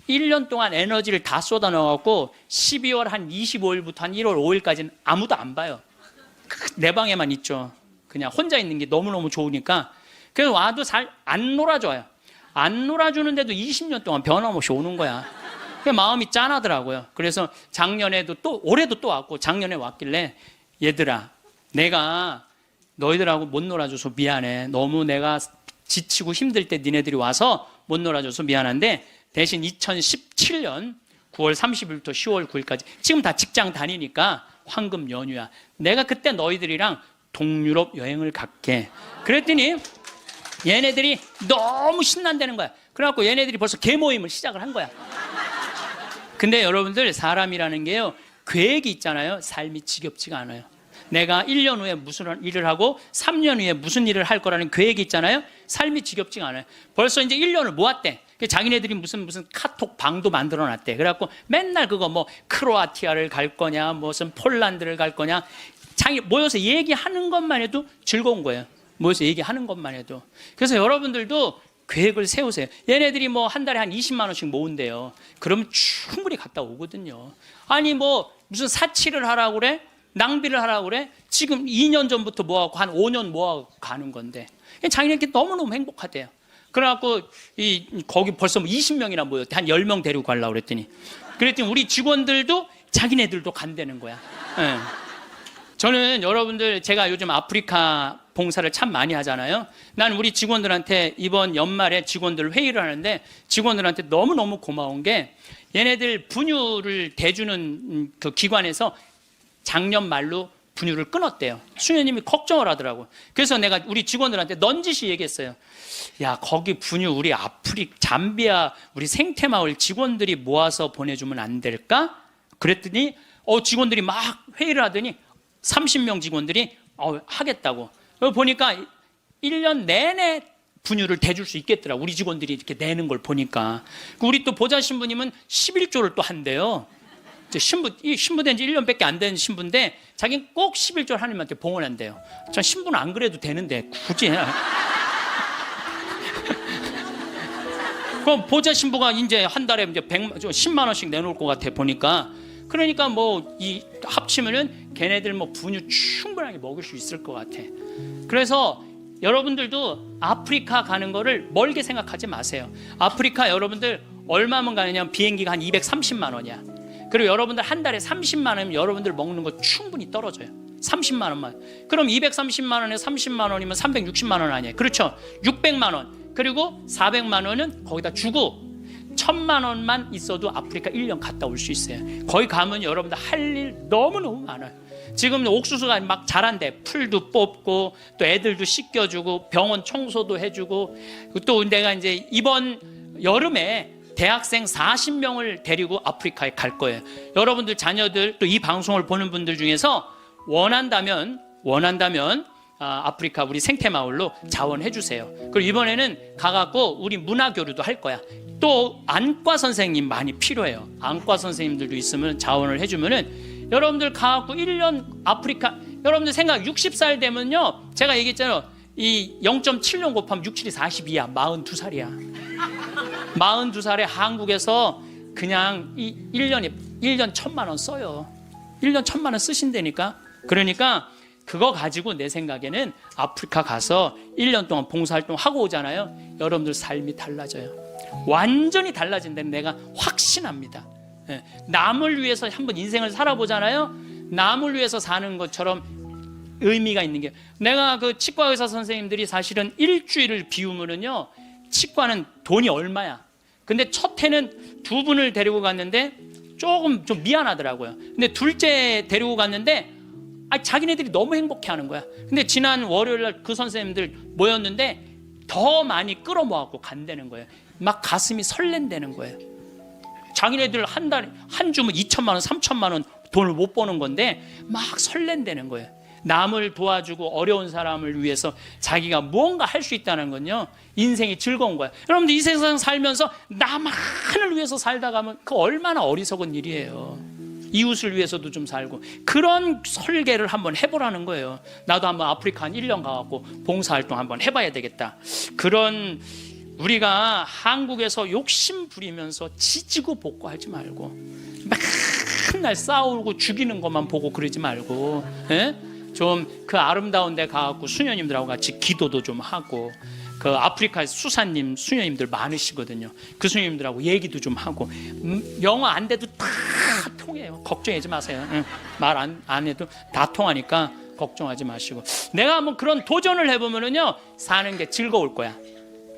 1년 동안 에너지를 다 쏟아 넣어갖고 12월 한 25일부터 한 1월 5일까지는 아무도 안 봐요. 내 방에만 있죠. 그냥 혼자 있는 게 너무너무 좋으니까. 그래서 와도 잘 안 놀아줘요. 안 놀아주는데도 20년 동안 변함없이 오는 거야. 마음이 짠하더라고요. 그래서 작년에도 또, 올해도 또 왔고, 작년에 왔길래 얘들아, 내가 너희들하고 못 놀아줘서 미안해. 너무 내가 지치고 힘들 때 니네들이 와서 못 놀아줘서 미안한데, 대신 2017년 9월 30일부터 10월 9일까지 지금 다 직장 다니니까 황금 연휴야. 내가 그때 너희들이랑 동유럽 여행을 갈게. 그랬더니 얘네들이 너무 신난다는 거야. 그래갖고 얘네들이 벌써 개모임을 시작을 한 거야. 근데 여러분들, 사람이라는 게요, 계획이 있잖아요. 삶이 지겹지가 않아요. 내가 1년 후에 무슨 일을 하고 3년 후에 무슨 일을 할 거라는 계획이 있잖아요. 삶이 지겹지가 않아요. 벌써 이제 1년을 모았대. 자기네들이 무슨 카톡 방도 만들어 놨대. 그래갖고 맨날 그거 뭐 크로아티아를 갈 거냐, 무슨 폴란드를 갈 거냐, 자기 모여서 얘기하는 것만 해도 즐거운 거예요. 모여서 얘기하는 것만 해도. 그래서 여러분들도 계획을 세우세요. 얘네들이 뭐 한 달에 한 20만 원씩 모은대요. 그러면 충분히 갔다 오거든요. 아니 뭐 무슨 사치를 하라고 그래? 낭비를 하라고 그래? 지금 2년 전부터 모아갖고 한 5년 모아갖고 가는 건데 자기네끼리 너무너무 행복하대요. 그래갖고 거기 벌써 뭐 20명이나 모였대. 한 10명 데리고 가려고 그랬더니 우리 직원들도 자기네들도 간다는 거야. 네. 저는 여러분들, 제가 요즘 아프리카 봉사를 참 많이 하잖아요. 난 우리 직원들한테 이번 연말에 직원들 회의를 하는데 직원들한테 너무너무 고마운 게, 얘네들 분유를 대주는 그 기관에서 작년 말로 분유를 끊었대요. 수녀님이 걱정을 하더라고. 그래서 내가 우리 직원들한테 넌지시 얘기했어요. 야, 거기 분유 우리 잠비아 우리 생태마을 직원들이 모아서 보내주면 안 될까? 그랬더니 직원들이 막 회의를 하더니 30명 직원들이 하겠다고. 보니까 1년 내내 분유를 대줄 수 있겠더라. 우리 직원들이 이렇게 내는 걸 보니까. 우리 또 보좌 신부님은 11조를 또 한대요. 신부된 지 1년밖에 안 된 신부인데 자기는 꼭 11조 하나님한테 봉헌한대요. 전 신부는 안 그래도 되는데 굳이 그럼 보좌 신부가 이제 한 달에 이제 10만 원씩 내놓을 것 같아 보니까. 그러니까 뭐 합치면은 걔네들 뭐 분유 충분하게 먹을 수 있을 것 같아. 그래서 여러분들도 아프리카 가는 거를 멀게 생각하지 마세요. 아프리카 여러분들 얼마면 가느냐면 비행기가 한 230만 원이야. 그리고 여러분들 한 달에 30만 원이면 여러분들 먹는 거 충분히 떨어져요. 30만 원만. 그럼 230만 원에 30만 원이면 360만 원 아니에요. 그렇죠? 600만 원. 그리고 400만 원은 거기다 주고 1000만 원만 있어도 아프리카 1년 갔다 올 수 있어요. 거기 가면 여러분들 할 일 너무너무 많아요. 지금 옥수수가 막 자란대. 풀도 뽑고 또 애들도 씻겨주고 병원 청소도 해주고, 또 내가 이제 이번 여름에 대학생 40명을 데리고 아프리카에 갈 거예요. 여러분들 자녀들 또 이 방송을 보는 분들 중에서 원한다면 아프리카 우리 생태마을로 자원해 주세요. 그리고 이번에는 가갖고 우리 문화교류도 할 거야. 또 안과 선생님 많이 필요해요. 안과 선생님들도 있으면 자원을 해주면은 여러분들 가갖고 1년 아프리카, 여러분들 생각 60살 되면요, 제가 얘기했잖아요. 이 0.7년 곱하면 6, 7이 42야. 42살이야. 42살에 한국에서 그냥 이 1년 1,000만 원 써요. 1년 1,000만 원 쓰신다니까. 그러니까 그거 가지고 내 생각에는 아프리카 가서 1년 동안 봉사활동 하고 오잖아요. 여러분들 삶이 달라져요. 완전히 달라진다는 내가 확신합니다. 남을 위해서 한번 인생을 살아보잖아요. 남을 위해서 사는 것처럼 의미가 있는 게, 내가 그 치과 의사 선생님들이 사실은 일주일을 비우면은요, 치과는 돈이 얼마야. 근데 첫 해는 2분을 데리고 갔는데 조금 좀 미안하더라고요. 근데 둘째 데리고 갔는데 자기네들이 너무 행복해하는 거야. 근데 지난 월요일 날 그 선생님들 모였는데 더 많이 끌어모아갖고 간다는 거예요. 막 가슴이 설렌다는 거예요. 자기네들 한 달에 한 주면 2천만 원, 3천만 원 돈을 못 버는 건데 막 설렌다는 거예요. 남을 도와주고 어려운 사람을 위해서 자기가 무언가 할 수 있다는 건요, 인생이 즐거운 거야. 여러분들 이 세상 살면서 나만을 위해서 살다 가면 그 얼마나 어리석은 일이에요. 이웃을 위해서도 좀 살고, 그런 설계를 한번 해보라는 거예요. 나도 한번 아프리카 한 1년 가갖고 봉사활동 한번 해봐야 되겠다. 그런, 우리가 한국에서 욕심 부리면서 지지고 볶고하지 말고 맨날 싸우고 죽이는 것만 보고 그러지 말고, 좀 그 아름다운 데 가갖고 수녀님들하고 같이 기도도 좀 하고, 그 아프리카에 수사님 수녀님들 많으시거든요. 그 수녀님들하고 얘기도 좀 하고, 영어 안 돼도 다 통해요. 걱정하지 마세요. 말 안 해도 다 통하니까 걱정하지 마시고, 내가 한번 그런 도전을 해보면은요, 사는 게 즐거울 거야.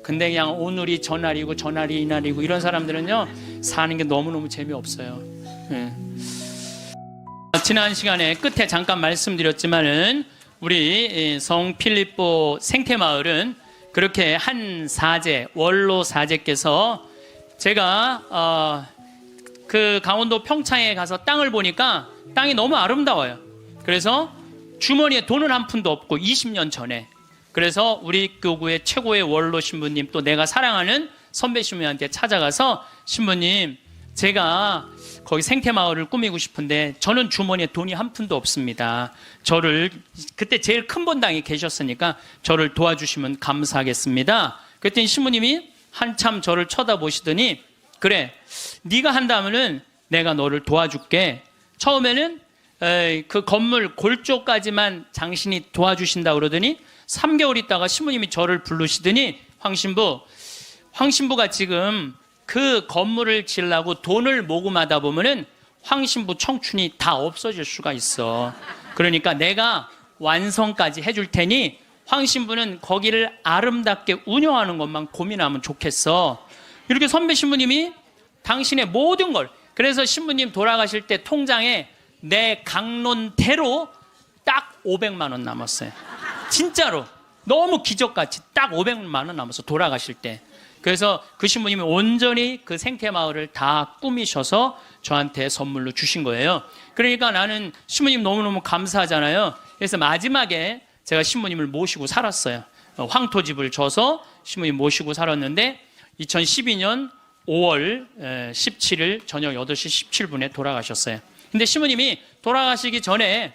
근데 그냥 오늘이 저날이고 저날이 이날이고 이런 사람들은요, 사는 게 너무너무 재미없어요. 지난 시간에 끝에 잠깐 말씀드렸지만은 우리 성 필립보 생태마을은 그렇게 한 사제, 원로 사제께서, 제가 그 강원도 평창에 가서 땅을 보니까 땅이 너무 아름다워요. 그래서 주머니에 돈은 한 푼도 없고 20년 전에, 그래서 우리 교구의 최고의 원로 신부님, 또 내가 사랑하는 선배 신부님한테 찾아가서, 신부님, 제가 거기 생태마을을 꾸미고 싶은데 저는 주머니에 돈이 한 푼도 없습니다. 저를, 그때 제일 큰 본당에 계셨으니까 저를 도와주시면 감사하겠습니다. 그랬더니 신부님이 한참 저를 쳐다보시더니, 그래, 네가 한다면은 내가 너를 도와줄게. 처음에는 그 건물 골조까지만 당신이 도와주신다 그러더니 3개월 있다가 신부님이 저를 부르시더니, 황신부가 지금 그 건물을 지으려고 돈을 모금하다 보면은 황신부 청춘이 다 없어질 수가 있어. 그러니까 내가 완성까지 해줄 테니 황신부는 거기를 아름답게 운영하는 것만 고민하면 좋겠어. 이렇게 선배 신부님이 당신의 모든 걸, 그래서 신부님 돌아가실 때 통장에 내 강론대로 딱 500만 원 남았어요. 진짜로 너무 기적같이 딱 500만 원 남았어, 돌아가실 때. 그래서 그 신부님이 온전히 그 생태마을을 다 꾸미셔서 저한테 선물로 주신 거예요. 그러니까 나는 신부님 너무너무 감사하잖아요. 그래서 마지막에 제가 신부님을 모시고 살았어요. 황토집을 줘서 신부님 모시고 살았는데 2012년 5월 17일 저녁 8시 17분에 돌아가셨어요. 근데 신부님이 돌아가시기 전에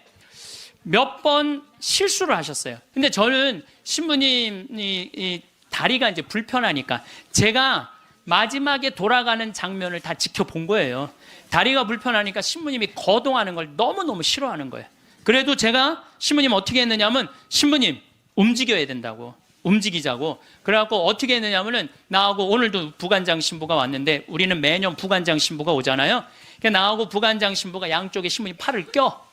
몇 번 실수를 하셨어요. 근데 저는 신부님이 다리가 이제 불편하니까, 제가 마지막에 돌아가는 장면을 다 지켜본 거예요. 다리가 불편하니까 신부님이 거동하는 걸 너무너무 싫어하는 거예요. 그래도 제가 신부님 어떻게 했느냐면, 신부님 움직여야 된다고, 움직이자고. 그래갖고 어떻게 했느냐면은, 나하고 오늘도 부관장 신부가 왔는데, 우리는 매년 부관장 신부가 오잖아요. 그러니까 나하고 부관장 신부가 양쪽에 신부님 팔을 껴.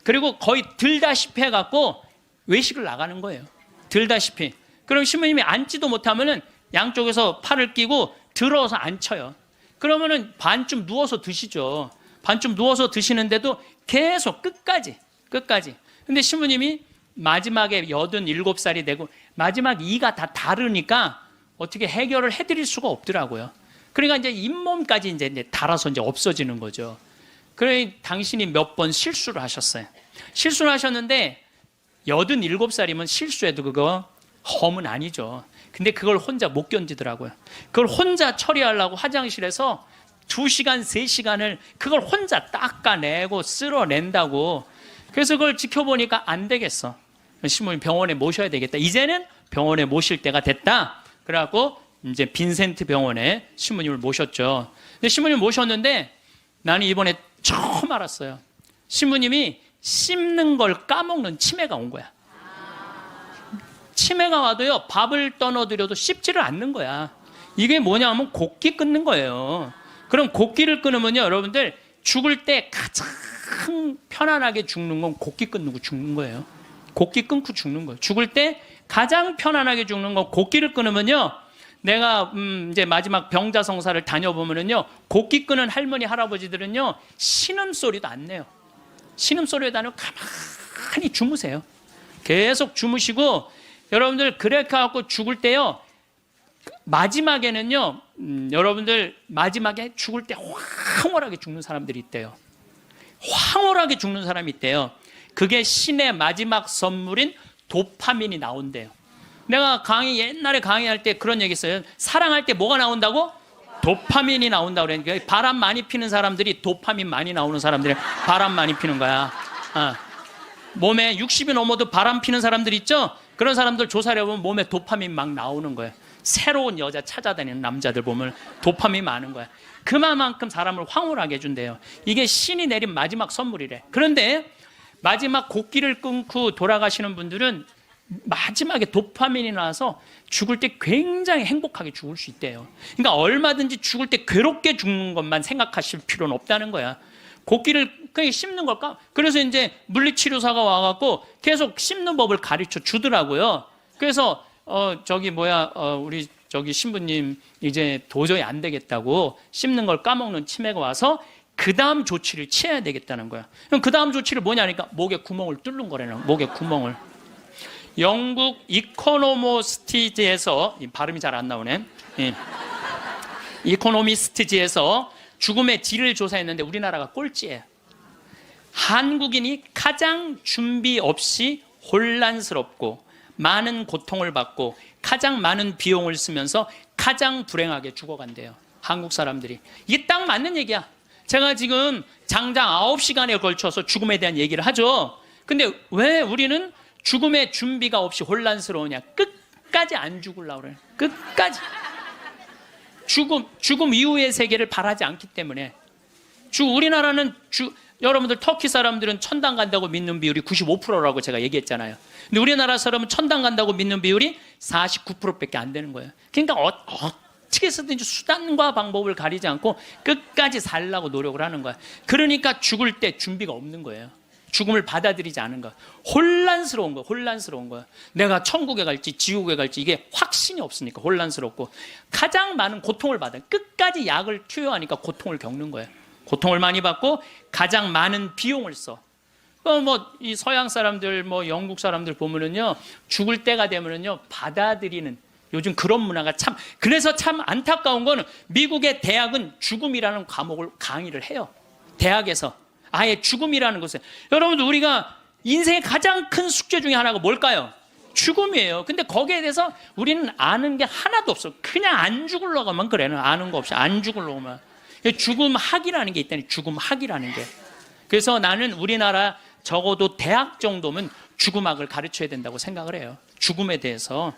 그리고 거의 들다시피 해갖고 외식을 나가는 거예요. 들다시피. 그럼 신부님이 앉지도 못하면은 양쪽에서 팔을 끼고 들어서 앉혀요. 그러면은 반쯤 누워서 드시죠. 반쯤 누워서 드시는데도 계속 끝까지. 근데 신부님이 마지막에 87살이 되고 마지막 이가 다 다르니까 어떻게 해결을 해드릴 수가 없더라고요. 그러니까 이제 잇몸까지 이제 달아서 이제 없어지는 거죠. 그래, 당신이 몇 번 실수를 하셨어요. 실수를 하셨는데 87살이면 실수해도 그거 험은 아니죠. 근데 그걸 혼자 못 견디더라고요. 그걸 혼자 처리하려고 화장실에서 2시간, 3시간을 그걸 혼자 닦아내고 쓸어낸다고. 그래서 그걸 지켜보니까 안 되겠어. 신부님 병원에 모셔야 되겠다. 이제는 병원에 모실 때가 됐다. 그래갖고 이제 빈센트 병원에 신부님을 모셨죠. 근데 신부님 모셨는데 나는 이번에 처음 알았어요. 신부님이 씹는 걸 까먹는 치매가 온 거야. 치매가 와도요, 밥을 떠넣어드려도 씹지를 않는 거야. 이게 뭐냐면 곡기 끊는 거예요. 그럼 곡기를 끊으면요, 여러분들 죽을 때 가장 편안하게 죽는 건 곡기 끊고 죽는 거예요. 곡기 끊고 죽는 거예요. 죽을 때 가장 편안하게 죽는 건 곡기를 끊으면요, 내가 이제 마지막 병자성사를 다녀보면은요, 곡기 끊은 할머니 할아버지들은요 신음소리도 안 내요. 신음소리도 안 내고 가만히 주무세요. 계속 주무시고, 여러분들 그렇게 갖고 죽을 때요, 마지막에는요, 여러분들 마지막에 죽을 때 황홀하게 죽는 사람들이 있대요. 황홀하게 죽는 사람이 있대요. 그게 신의 마지막 선물인 도파민이 나온대요. 내가 옛날에 강의할 때 그런 얘기 했어요. 사랑할 때 뭐가 나온다고? 도파민이 나온다고 그러니까 바람 많이 피는 사람들이 도파민 많이 나오는 사람들이 바람 많이 피는 거야. 몸에 60이 넘어도 바람 피는 사람들 있죠? 그런 사람들 조사를 해보면 몸에 도파민 막 나오는 거예요. 새로운 여자 찾아다니는 남자들 보면 도파민 많은 거야. 그만큼 사람을 황홀하게 해준대요. 이게 신이 내린 마지막 선물이래. 그런데 마지막 곡기를 끊고 돌아가시는 분들은 마지막에 도파민이 나와서 죽을 때 굉장히 행복하게 죽을 수 있대요. 그러니까 얼마든지 죽을 때 괴롭게 죽는 것만 생각하실 필요는 없다는 거야. 곡기를 그냥 씹는 걸까? 그래서 이제 물리치료사가 와갖고 계속 씹는 법을 가르쳐 주더라고요. 그래서 우리 신부님 이제 도저히 안 되겠다고 씹는 걸 까먹는 치매가 와서 그 다음 조치를 취해야 되겠다는 거야. 그럼 그 다음 조치를 뭐냐니까 목에 구멍을 뚫는 거라는, 목에 구멍을. 영국 이코노미스트지에서, 발음이 잘 안 나오네. 이코노미스트지에서 죽음의 질을 조사했는데 우리나라가 꼴찌예요. 한국인이 가장 준비 없이 혼란스럽고 많은 고통을 받고 가장 많은 비용을 쓰면서 가장 불행하게 죽어간대요. 한국 사람들이. 이게 딱 맞는 얘기야. 제가 지금 장장 9시간에 걸쳐서 죽음에 대한 얘기를 하죠. 근데 왜 우리는 죽음의 준비가 없이 혼란스러우냐? 끝까지 안 죽으려고 그래요. 끝까지. 죽음 이후의 세계를 바라지 않기 때문에. 우리나라는 여러분들 터키 사람들은 천당 간다고 믿는 비율이 95%라고 제가 얘기했잖아요. 근데 우리나라 사람은 천당 간다고 믿는 비율이 49%밖에 안 되는 거예요. 그러니까 어떻게 해서든지 수단과 방법을 가리지 않고 끝까지 살려고 노력을 하는 거야. 그러니까 죽을 때 준비가 없는 거예요. 죽음을 받아들이지 않은 거야. 혼란스러운 거야. 내가 천국에 갈지 지옥에 갈지 이게 확신이 없으니까 혼란스럽고, 가장 많은 고통을 받아요. 끝까지 약을 투여하니까 고통을 겪는 거예요. 고통을 많이 받고 가장 많은 비용을 써. 이 서양 사람들, 영국 사람들 보면은요, 죽을 때가 되면은요, 받아들이는, 요즘 그런 문화가 그래서 참 안타까운 거는 미국의 대학은 죽음이라는 과목을 강의를 해요. 대학에서. 아예 죽음이라는 것을. 여러분들, 우리가 인생의 가장 큰 숙제 중에 하나가 뭘까요? 죽음이에요. 근데 거기에 대해서 우리는 아는 게 하나도 없어. 그냥 안 죽으려고만 그래. 아는 거 없이 안 죽으려고만. 죽음학이라는 게 있다니, 죽음학이라는 게. 그래서 나는 우리나라 적어도 대학 정도면 죽음학을 가르쳐야 된다고 생각을 해요. 죽음에 대해서.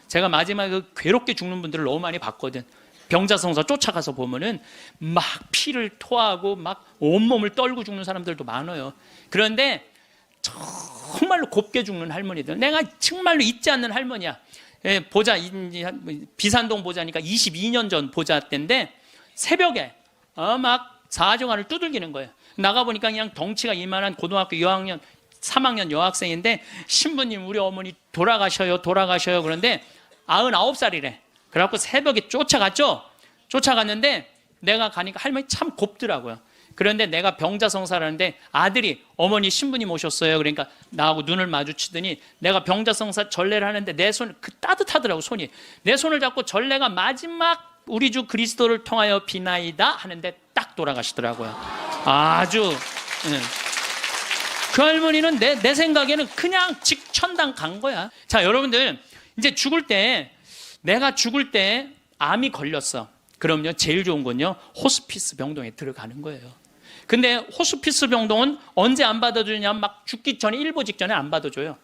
제가 마지막에 괴롭게 죽는 분들을 너무 많이 봤거든. 병자성사 쫓아가서 보면은 막 피를 토하고 막 온몸을 떨고 죽는 사람들도 많아요. 그런데 정말로 곱게 죽는 할머니들, 내가 정말로 잊지 않는 할머니야. 비산동 보자니까 22년 전 보자 때인데 새벽에 막 사정환을 두들기는 거예요. 나가보니까 그냥 덩치가 이만한 고등학교 2학년 3학년 여학생인데, 신부님 우리 어머니 돌아가셔요. 그런데 99살이래. 그래갖고 새벽에 쫓아갔죠. 쫓아갔는데 내가 가니까 할머니 참 곱더라고요. 그런데 내가 병자성사를 하는데 아들이 어머니 신부님 오셨어요. 그러니까 나하고 눈을 마주치더니 내가 병자성사 전례를 하는데 내 손을 따뜻하더라고, 손이. 내 손을 잡고 전례가 마지막 우리 주 그리스도를 통하여 비나이다 하는데 딱 돌아가시더라고요. 아주 그 할머니는 내 생각에는 그냥 직천당 간 거야. 자, 여러분들 이제 내가 죽을 때 암이 걸렸어. 그럼요, 제일 좋은 건요, 호스피스 병동에 들어가는 거예요. 근데 호스피스 병동은 언제 안 받아주냐? 막 죽기 전에, 일보 직전에 안 받아줘요.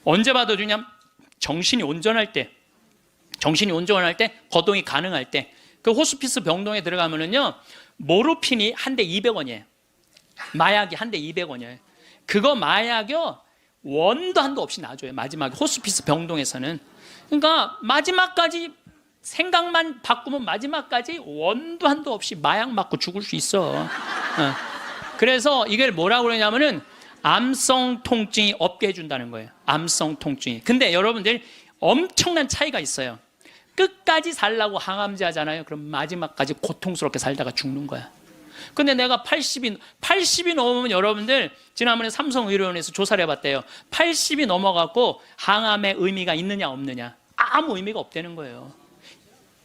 언제 받아주냐? 정신이 온전할 때, 거동이 가능할 때. 그 호스피스 병동에 들어가면은요, 모르핀이 한 대 200원이에요. 마약이 한 대 200원이에요. 그거 마약이요, 원도 한도 없이 놔줘요. 마지막에 호스피스 병동에서는. 그러니까 마지막까지 생각만 바꾸면 마지막까지 원도 한도 없이 마약 맞고 죽을 수 있어. 그래서 이걸 뭐라고 그러냐면은 암성 통증이 없게 해준다는 거예요. 암성 통증이. 근데 여러분들 엄청난 차이가 있어요. 끝까지 살라고 항암제 하잖아요. 그럼 마지막까지 고통스럽게 살다가 죽는 거야. 근데 내가 80이 넘으면, 여러분들 지난번에 삼성의료원에서 조사를 해봤대요. 80이 넘어갖고 항암의 의미가 있느냐 없느냐, 아무 의미가 없다는 거예요.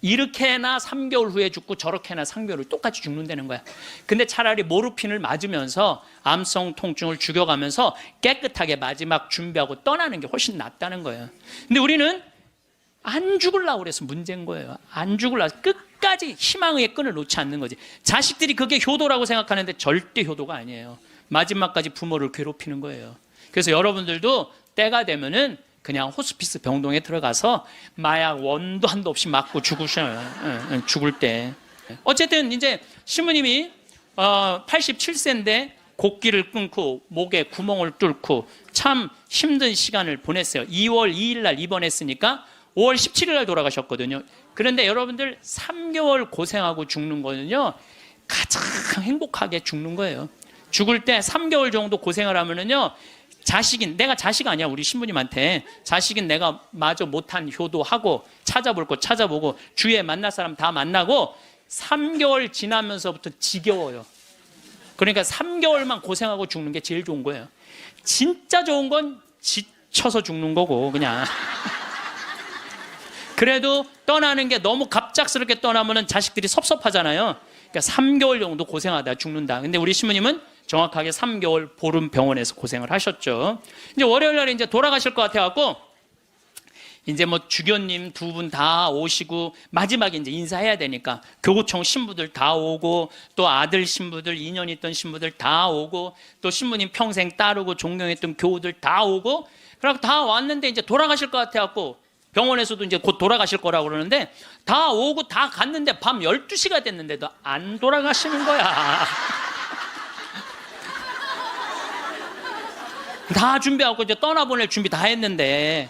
이렇게나 3개월 후에 죽고 저렇게나 3개월 후에 똑같이 죽는다는 거야. 근데 차라리 모르핀을 맞으면서 암성 통증을 죽여가면서 깨끗하게 마지막 준비하고 떠나는 게 훨씬 낫다는 거예요. 근데 우리는 안 죽으려고 그래서 문제인 거예요. 안 죽으려고 끝까지 희망의 끈을 놓지 않는 거지. 자식들이 그게 효도라고 생각하는데 절대 효도가 아니에요. 마지막까지 부모를 괴롭히는 거예요. 그래서 여러분들도 때가 되면은 그냥 호스피스 병동에 들어가서 마약 원도 한도 없이 맞고 죽으셔요. 죽을 때. 어쨌든 이제 신부님이 87세인데 곡기를 끊고 목에 구멍을 뚫고 참 힘든 시간을 보냈어요. 2월 2일 날 입원했으니까 5월 17일 날 돌아가셨거든요. 그런데 여러분들 3개월 고생하고 죽는 거는요, 가장 행복하게 죽는 거예요. 죽을 때 3개월 정도 고생을 하면은요, 내가 자식 아니야, 우리 신부님한테. 자식인 내가 마저 못한 효도하고 찾아볼 거 찾아보고 주위에 만날 사람 다 만나고 3개월 지나면서부터 지겨워요. 그러니까 3개월만 고생하고 죽는 게 제일 좋은 거예요. 진짜 좋은 건 지쳐서 죽는 거고, 그냥. 그래도 떠나는 게 너무 갑작스럽게 떠나면 자식들이 섭섭하잖아요. 그러니까 3개월 정도 고생하다 죽는다. 근데 우리 신부님은 정확하게 3개월 보름 병원에서 고생을 하셨죠. 이제 월요일 날에 이제 돌아가실 것 같아갖고, 이제 뭐 주교님 두 분 다 오시고, 마지막에 이제 인사해야 되니까, 교구청 신부들 다 오고, 또 아들 신부들, 인연 있던 신부들 다 오고, 또 신부님 평생 따르고 존경했던 교우들 다 오고, 그러고 다 왔는데 이제 돌아가실 것 같아갖고, 병원에서도 이제 곧 돌아가실 거라고 그러는데, 다 오고 다 갔는데 밤 12시가 됐는데도 안 돌아가시는 거야. 다 준비하고 이제 떠나보낼 준비 다 했는데,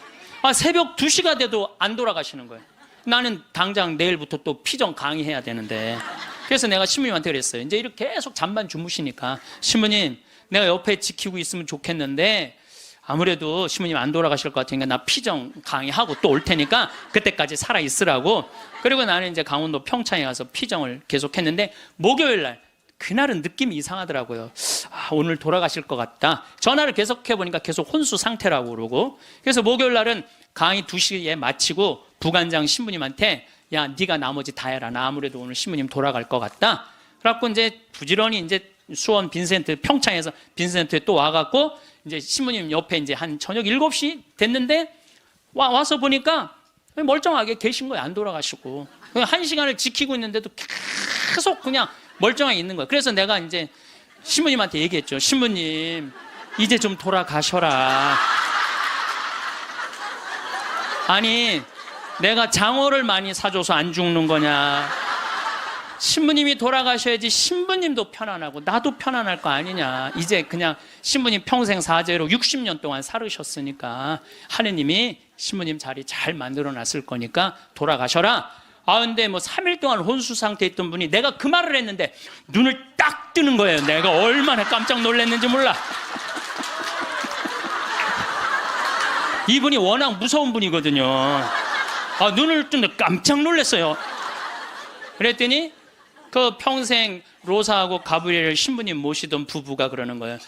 새벽 2시가 돼도 안 돌아가시는 거예요. 나는 당장 내일부터 또 피정 강의해야 되는데. 그래서 내가 신부님한테 그랬어요. 이제 이렇게 계속 잠만 주무시니까, 신부님, 내가 옆에 지키고 있으면 좋겠는데, 아무래도 신부님 안 돌아가실 것 같으니까 나 피정 강의하고 또 올 테니까 그때까지 살아있으라고. 그리고 나는 이제 강원도 평창에 가서 피정을 계속했는데, 목요일 날, 그날은 느낌이 이상하더라고요. 오늘 돌아가실 것 같다. 전화를 계속해보니까 계속 혼수 상태라고 그러고. 그래서 목요일 날은 강의 2시에 마치고 부관장 신부님한테, 야, 네가 나머지 다 해라. 나 아무래도 오늘 신부님 돌아갈 것 같다. 그래갖고 이제 부지런히 이제 수원 빈센트, 평창에서 빈센트에 또 와갖고 이제 신부님 옆에 이제 한 저녁 7시 됐는데 와서 보니까 멀쩡하게 계신 거예요. 안 돌아가시고. 1시간을 지키고 있는데도 계속 그냥 멀쩡하게 있는 거예요. 그래서 내가 이제 신부님한테 얘기했죠. 신부님, 이제 좀 돌아가셔라. 아니, 내가 장어를 많이 사줘서 안 죽는 거냐. 신부님이 돌아가셔야지 신부님도 편안하고 나도 편안할 거 아니냐. 이제 그냥 신부님 평생 사죄로 60년 동안 살으셨으니까 하느님이 신부님 자리 잘 만들어 놨을 거니까 돌아가셔라. 근데 뭐 3일 동안 혼수 상태에 있던 분이 내가 그 말을 했는데 눈을 딱 뜨는 거예요. 내가 얼마나 깜짝 놀랐는지 몰라. 이분이 워낙 무서운 분이거든요. 눈을 뜨는데 깜짝 놀랐어요. 그랬더니 그 평생 로사하고 가브리엘 신부님 모시던 부부가 그러는 거예요.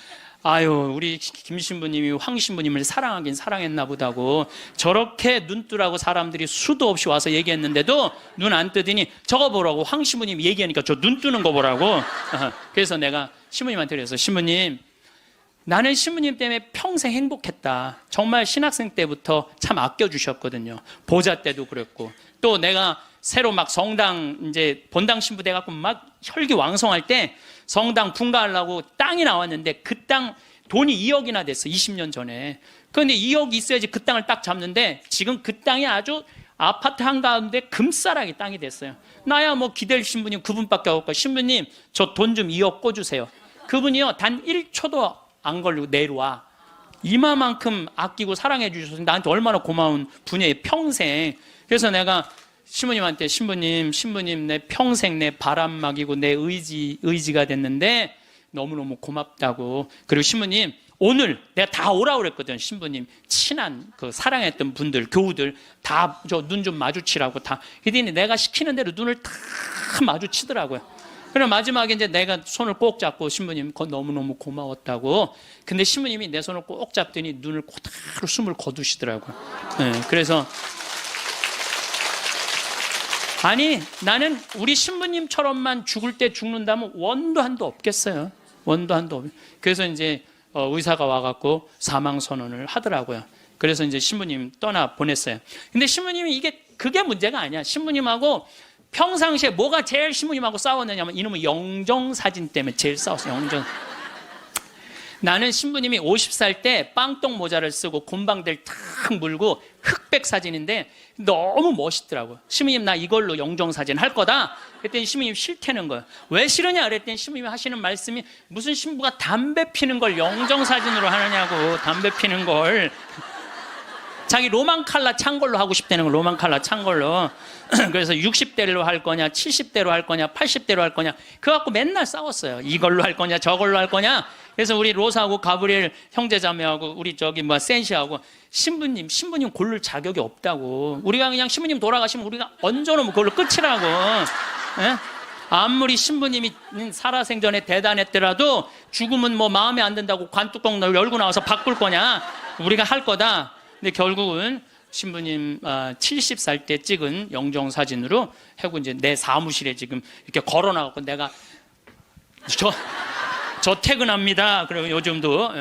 아유, 우리 김 신부님이 황 신부님을 사랑하긴 사랑했나 보다고, 저렇게 눈 뜨라고 사람들이 수도 없이 와서 얘기했는데도 눈 안 뜨더니 저거 보라고, 황 신부님 얘기하니까 저 눈 뜨는 거 보라고. 그래서 내가 신부님한테 그래서, 신부님, 나는 신부님 때문에 평생 행복했다. 정말 신학생 때부터 참 아껴주셨거든요. 보자 때도 그랬고, 또 내가 새로 막 성당 이제 본당 신부 돼갖고 막 혈기왕성할 때 성당 분가하려고 땅이 나왔는데 그 땅 돈이 2억이나 됐어. 20년 전에. 그런데 2억이 있어야지 그 땅을 딱 잡는데 지금 그 땅이 아주 아파트 한가운데 금싸라기 땅이 됐어요. 나야 뭐 기댈 신부님 그분밖에 없고, 신부님 저 돈 좀 2억 꿔주세요. 그분이요 단 1초도 안 걸리고 내려와. 이마만큼 아끼고 사랑해 주셔서 나한테 얼마나 고마운 분이에요, 평생. 그래서 내가 신부님한테 신부님 내 평생 내 바람막이고 내 의지가 됐는데 너무너무 고맙다고. 그리고 신부님 오늘 내가 다 오라고 그랬거든. 신부님 친한 그 사랑했던 분들, 교우들 다 저 눈 좀 마주치라고 다. 그랬더니 내가 시키는 대로 눈을 다 마주치더라고요. 그럼 마지막에 이제 내가 손을 꼭 잡고 신부님 너무너무 고마웠다고. 근데 신부님이 내 손을 꼭 잡더니 눈을 그대로 숨을 거두시더라고요. 네, 그래서 아니 나는 우리 신부님처럼만 죽을 때 죽는다면 원도 한도 없겠어요. 원도 한도 없. 그래서 이제 의사가 와갖고 사망 선언을 하더라고요. 그래서 이제 신부님 떠나 보냈어요. 근데 신부님이 그게 문제가 아니야. 신부님하고 평상시에 뭐가 제일 신부님하고 싸웠느냐면 이놈의 영정사진 때문에 제일 싸웠어요. 영정. 나는 신부님이 50살 때 빵똥 모자를 쓰고 곰방들 탁 물고 흑백 사진인데 너무 멋있더라고요. 신부님 나 이걸로 영정사진 할 거다. 그랬더니 신부님 싫다는 거예요. 왜 싫으냐 그랬더니 신부님이 하시는 말씀이 무슨 신부가 담배 피는 걸 영정사진으로 하느냐고. 담배 피는 걸 자기 로만 칼라 찬 걸로 하고 싶다는 거. 로만 칼라 찬 걸로. 그래서 60대로 할 거냐 70대로 할 거냐 80대로 할 거냐 그거 갖고 맨날 싸웠어요. 이걸로 할 거냐 저걸로 할 거냐. 그래서 우리 로사하고 가브리엘 형제자매하고 우리 센시하고 신부님 고를 자격이 없다고. 우리가 그냥 신부님 돌아가시면 우리가 얹어놓으면 그걸로 끝이라고. 예? 아무리 신부님이 살아생전에 대단했더라도 죽으면 뭐 마음에 안 든다고 관뚜껑 열고 나와서 바꿀 거냐. 우리가 할 거다. 근데 결국은 신부님 70살 때 찍은 영정사진으로 하고 이제 내 사무실에 지금 이렇게 걸어놔갖고 내가 저 퇴근합니다. 그리고 요즘도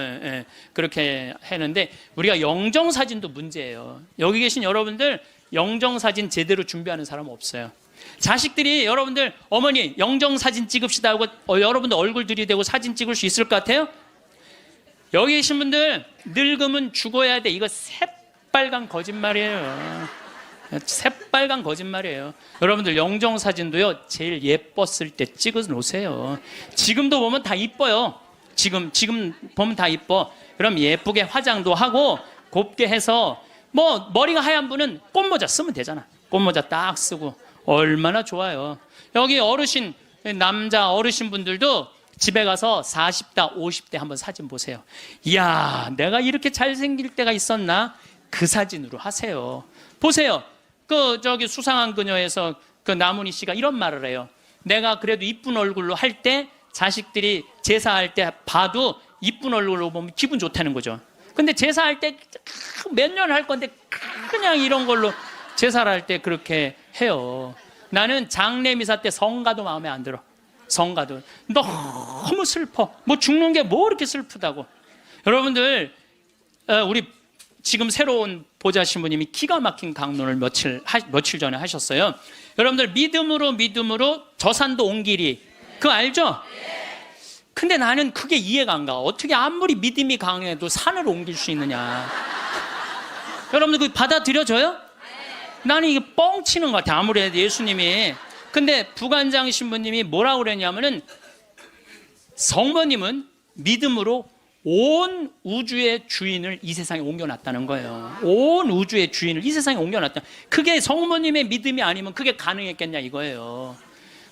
그렇게 했는데 우리가 영정사진도 문제예요. 여기 계신 여러분들 영정사진 제대로 준비하는 사람 없어요. 자식들이 여러분들 어머니 영정사진 찍읍시다 하고 여러분들 얼굴 들이대고 사진 찍을 수 있을 것 같아요? 여기 계신 분들 늙으면 죽어야 돼. 이거 새빨간 거짓말이에요. 새빨간 거짓말이에요. 여러분들 영정사진도요 제일 예뻤을 때 찍어 놓으세요. 지금도 보면 다 이뻐요. 지금 보면 다 이뻐. 그럼 예쁘게 화장도 하고 곱게 해서 뭐 머리가 하얀 분은 꽃모자 쓰면 되잖아. 꽃모자 딱 쓰고 얼마나 좋아요. 여기 어르신 남자 어르신 분들도 집에 가서 40대 50대 한번 사진 보세요. 이야 내가 이렇게 잘생길 때가 있었나. 그 사진으로 하세요. 보세요. 수상한 그녀에서 그 나문희 씨가 이런 말을 해요. 내가 그래도 이쁜 얼굴로 할 때 자식들이 제사할 때 봐도 이쁜 얼굴로 보면 기분 좋다는 거죠. 근데 제사할 때 몇 년 할 건데 그냥 이런 걸로 제사를 할 때 그렇게 해요. 나는 장례미사 때 성가도 마음에 안 들어. 성가도 너무 슬퍼. 뭐 죽는 게 뭐 이렇게 슬프다고. 여러분들 우리 지금 새로운 보좌 신부님이 기가 막힌 강론을 며칠 전에 하셨어요. 여러분들 믿음으로 저산도 온 길이 그거 알죠? 근데 나는 그게 이해가 안 가. 어떻게 아무리 믿음이 강해도 산을 옮길 수 있느냐. 여러분들 그거 받아들여져요? 나는 이게 뻥치는 것 같아. 아무리 해도 예수님이. 근데 부관장 신부님이 뭐라고 그랬냐면은 성모님은 믿음으로 온 우주의 주인을 이 세상에 옮겨놨다는 거예요. 온 우주의 주인을 이 세상에 옮겨놨다. 그게 성모님의 믿음이 아니면 그게 가능했겠냐 이거예요.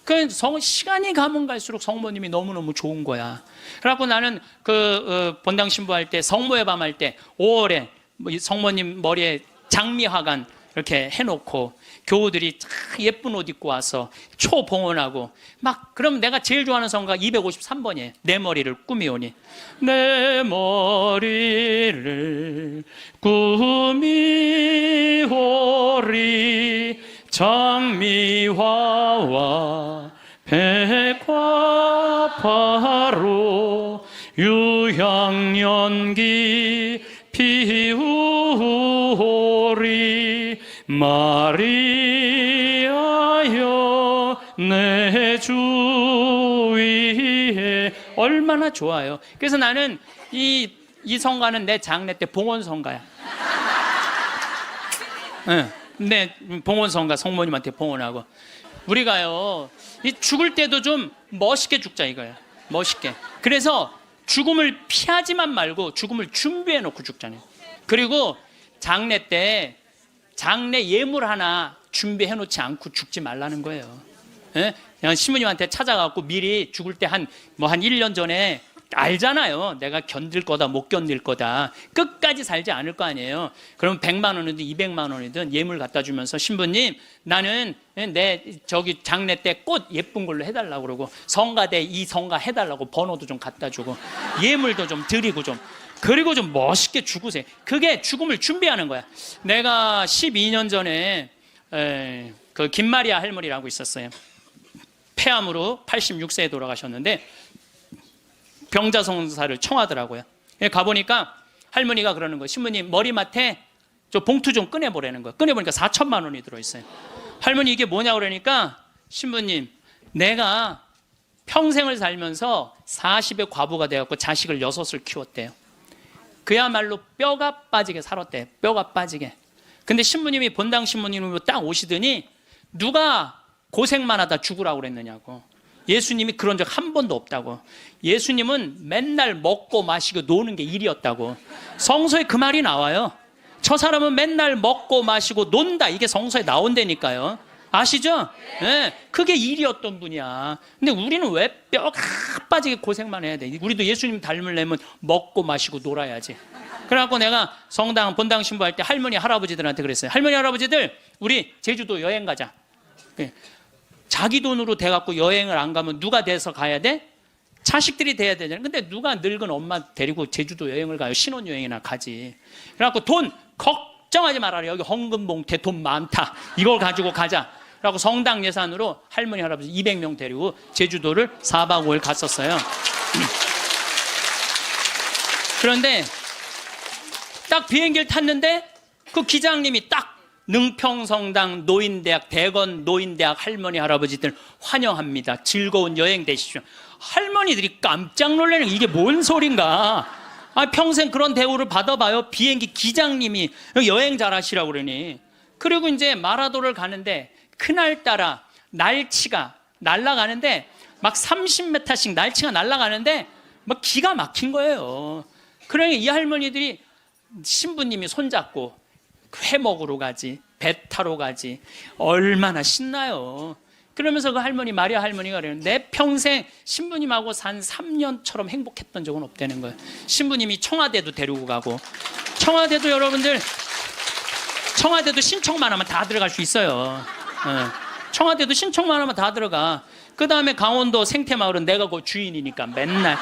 그 시간이 가면 갈수록 성모님이 너무너무 좋은 거야. 그래갖고 나는 본당 신부할 때 성모의 밤 할 때 5월에 성모님 머리에 장미화관 이렇게 해놓고 교우들이 예쁜 옷 입고 와서 초봉헌하고 막. 그럼 내가 제일 좋아하는 성가 253번이에요. 내 머리를 꾸미오니 내 머리를 꾸미오리 장미화와 백화파로 유향연기 피우리 마리아여 내 주 위에. 얼마나 좋아요. 그래서 나는 이 성가는 내 장례 때 봉헌 성가야. 내 봉헌 성가 성모님한테 봉헌하고. 우리가요 이 죽을 때도 좀 멋있게 죽자 이거야. 멋있게. 그래서 죽음을 피하지만 말고 죽음을 준비해 놓고 죽잖아요. 그리고 장례 때 장례 예물 하나 준비해 놓지 않고 죽지 말라는 거예요. 예? 그냥 신부님한테 찾아가고 미리 죽을 때 한 1년 전에 알잖아요. 내가 견딜 거다 못 견딜 거다. 끝까지 살지 않을 거 아니에요. 그럼 100만 원이든 200만 원이든 예물 갖다 주면서 신부님 나는 내 저기 장례 때 꽃 예쁜 걸로 해달라고 그러고 성가대 이 성가 해달라고 번호도 좀 갖다 주고 예물도 좀 드리고 좀 그리고 좀 멋있게 죽으세요. 그게 죽음을 준비하는 거야. 내가 12년 전에 그 김마리아 할머니라고 있었어요. 폐암으로 86세에 돌아가셨는데 병자성사를 청하더라고요. 가보니까 할머니가 그러는 거예요. 신부님 머리맡에 저 봉투 좀 꺼내보라는 거예요. 꺼내보니까 4천만 원이 들어있어요. 할머니 이게 뭐냐고 그러니까 신부님 내가 평생을 살면서 40의 과부가 되었고 자식을 6을 키웠대요. 그야말로 뼈가 빠지게 살았대요. 뼈가 빠지게. 근데 신부님이 본당 신부님으로 딱 오시더니 누가 고생만 하다 죽으라고 그랬느냐고. 예수님이 그런 적 한 번도 없다고. 예수님은 맨날 먹고 마시고 노는 게 일이었다고. 성서에 그 말이 나와요. 저 사람은 맨날 먹고 마시고 논다. 이게 성서에 나온다니까요. 아시죠? 네, 그게 일이었던 분이야. 근데 우리는 왜 뼈가 빠지게 고생만 해야 돼? 우리도 예수님 닮으려면 먹고 마시고 놀아야지. 그래갖고 내가 성당 본당 신부할 때 할머니 할아버지들한테 그랬어요. 할머니 할아버지들 우리 제주도 여행 가자. 자기 돈으로 돼갖고 여행을 안 가면 누가 돼서 가야 돼? 자식들이 돼야 되잖아요. 근데 누가 늙은 엄마 데리고 제주도 여행을 가요? 신혼여행이나 가지. 그래갖고 돈 걱정하지 말아라. 여기 헌금봉투에 돈 많다. 이걸 가지고 가자. 그래갖고 성당 예산으로 할머니 할아버지 200명 데리고 제주도를 4박 5일 갔었어요. 그런데 딱 비행기를 탔는데 그 기장님이 딱 능평성당 노인대학 대건 노인대학 할머니 할아버지들 환영합니다. 즐거운 여행 되십시오. 할머니들이 깜짝 놀라는 이게 뭔 소린가. 평생 그런 대우를 받아봐요. 비행기 기장님이 여행 잘하시라고 그러니. 그리고 이제 마라도를 가는데 그날따라 날치가 날아가는데 막 30m씩 날치가 날아가는데 막 기가 막힌 거예요. 그러니 이 할머니들이 신부님이 손잡고 회 먹으러 가지, 배 타러 가지. 얼마나 신나요. 그러면서 그 할머니 마리아 할머니가 그래요. 내 평생 신부님하고 산 3년처럼 행복했던 적은 없다는 거예요. 신부님이 청와대도 데리고 가고. 청와대도 여러분들 청와대도 신청만 하면 다 들어갈 수 있어요. 청와대도 신청만 하면 다 들어가. 그 다음에 강원도 생태마을은 내가 그 주인이니까 맨날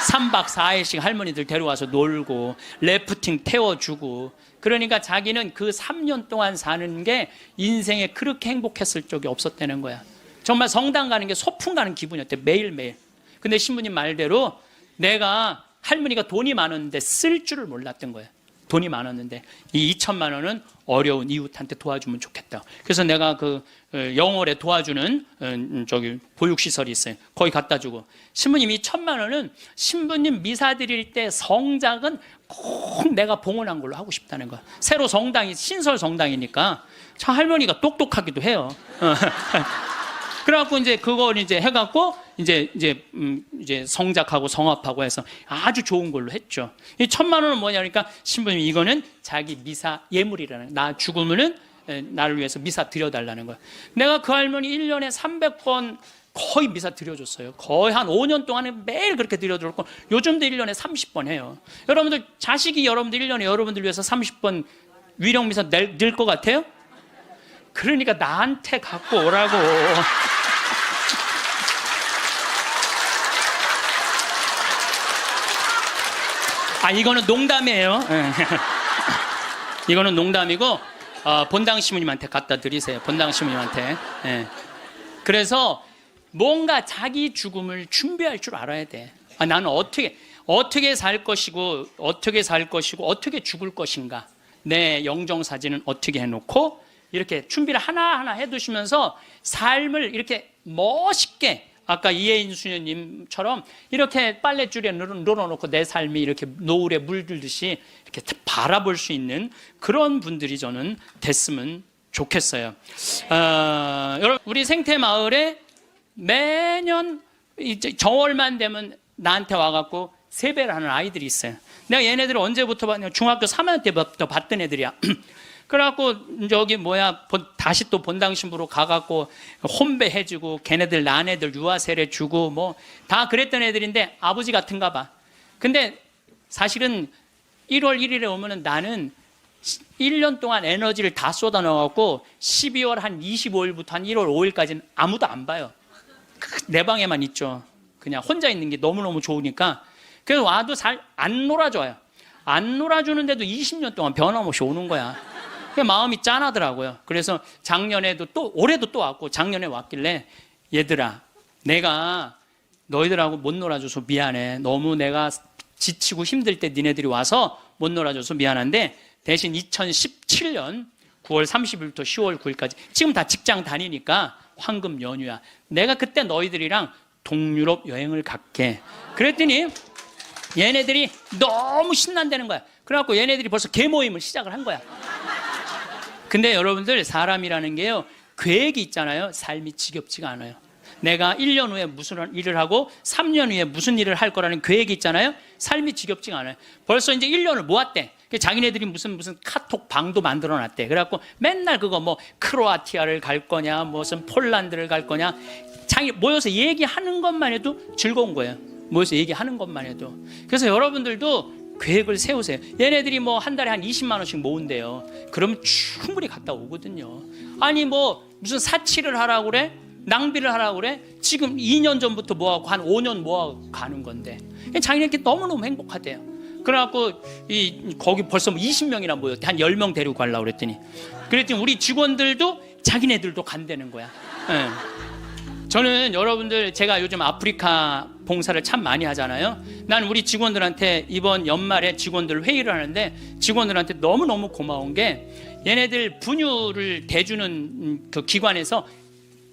3박 4일씩 할머니들 데려와서 놀고 래프팅 태워주고. 그러니까 자기는 그 3년 동안 사는 게 인생에 그렇게 행복했을 적이 없었다는 거야. 정말 성당 가는 게 소풍 가는 기분이었대. 매일매일. 근데 신부님 말대로 내가 할머니가 돈이 많았는데 쓸 줄을 몰랐던 거야. 돈이 많았는데 이 2천만 원은 어려운 이웃한테 도와주면 좋겠다. 그래서 내가 그 영월에 도와주는 저기 보육시설이 있어요. 거기 갖다 주고. 신부님 2천만 원은 신부님 미사 드릴 때 성작은 꼭 내가 봉헌한 걸로 하고 싶다는 거야. 새로 성당이 신설 성당이니까 참 할머니가 똑똑하기도 해요. 그래갖고 이제 그걸 이제 해갖고 이제 성작하고 성합하고 해서 아주 좋은 걸로 했죠. 이 1,000만 원은 뭐냐 그러니까 신부님 이거는 자기 미사 예물이라는, 나 죽으면은 나를 위해서 미사 드려달라는 거야. 내가 그 할머니 1년에 300번 거의 미사 드려줬어요. 거의 한 5년 동안에 매일 그렇게 드려줬고 요즘도 1년에 30번 해요. 여러분들 자식이 여러분들 1년에 여러분들 위해서 30번 위령 미사 낼 것 같아요? 그러니까 나한테 갖고 오라고. 이거는 농담이에요. 이거는 농담이고 본당 신부님한테 갖다 드리세요. 본당 신부님한테. 그래서 뭔가 자기 죽음을 준비할 줄 알아야 돼. 나는 어떻게 살 것이고 어떻게 살 것이고 어떻게 죽을 것인가, 내 영정 사진은 어떻게 해놓고 이렇게 준비를 하나하나 해두시면서 삶을 이렇게 멋있게, 아까 이혜인 수녀님처럼 이렇게 빨랫줄에 늘어놓고 내 삶이 이렇게 노을에 물들듯이 이렇게 바라볼 수 있는 그런 분들이 저는 됐으면 좋겠어요. 여러분, 우리 생태마을에 매년 이제 정월만 되면 나한테 와갖고 세배를 하는 아이들이 있어요. 내가 얘네들을 언제부터 봤냐? 중학교 3학년 때부터 봤던 애들이야. 그래갖고 저기 다시 또 본당 신부로 가갖고 혼배해주고 걔네들 난 애들 유아세례 주고 뭐 다 그랬던 애들인데 아버지 같은가 봐. 근데 사실은 1월 1일에 오면은 나는 1년 동안 에너지를 다 쏟아 넣어갖고 12월 한 25일부터 한 1월 5일까지는 아무도 안 봐요. 내 방에만 있죠. 그냥 혼자 있는 게 너무너무 좋으니까. 그래서 와도 잘 안 놀아줘요. 안 놀아주는데도 20년 동안 변함없이 오는 거야. 마음이 짠하더라고요. 그래서 작년에도 또, 올해도 또 왔고, 작년에 왔길래 얘들아, 내가 너희들하고 못 놀아줘서 미안해. 너무 내가 지치고 힘들 때 니네들이 와서 못 놀아줘서 미안한데, 대신 2017년 9월 30일부터 10월 9일까지 지금 다 직장 다니니까 황금 연휴야. 내가 그때 너희들이랑 동유럽 여행을 갈게. 그랬더니 얘네들이 너무 신난다는 거야. 그래갖고 얘네들이 벌써 개모임을 시작을 한 거야. 근데 여러분들, 사람이라는 게요, 계획이 있잖아요. 삶이 지겹지가 않아요. 내가 1년 후에 무슨 일을 하고 3년 후에 무슨 일을 할 거라는 계획이 있잖아요. 삶이 지겹지가 않아요. 벌써 이제 1년을 모았대. 자기네들이 무슨 카톡 방도 만들어 놨대. 그래갖고 맨날 그거 뭐 크로아티아를 갈 거냐, 무슨 폴란드를 갈 거냐, 모여서 얘기하는 것만 해도 즐거운 거예요. 모여서 얘기하는 것만 해도. 그래서 여러분들도 계획을 세우세요. 얘네들이 뭐 한 달에 한 20만 원씩 모은대요. 그러면 충분히 갔다 오거든요. 아니 뭐 무슨 사치를 하라고 그래? 낭비를 하라고 그래? 지금 2년 전부터 모아갖고 한 5년 모아갖고 가는 건데 자기네끼리 너무너무 행복하대요. 그래갖고 거기 벌써 뭐 20명이나 모였대. 한 10명 데리고 가려고 그랬더니 우리 직원들도 자기네들도 간다는 거야. 네. 저는 여러분들, 제가 요즘 아프리카 봉사를 참 많이 하잖아요. 난 우리 직원들한테 이번 연말에 직원들 회의를 하는데 직원들한테 너무너무 고마운 게, 얘네들 분유를 대주는 그 기관에서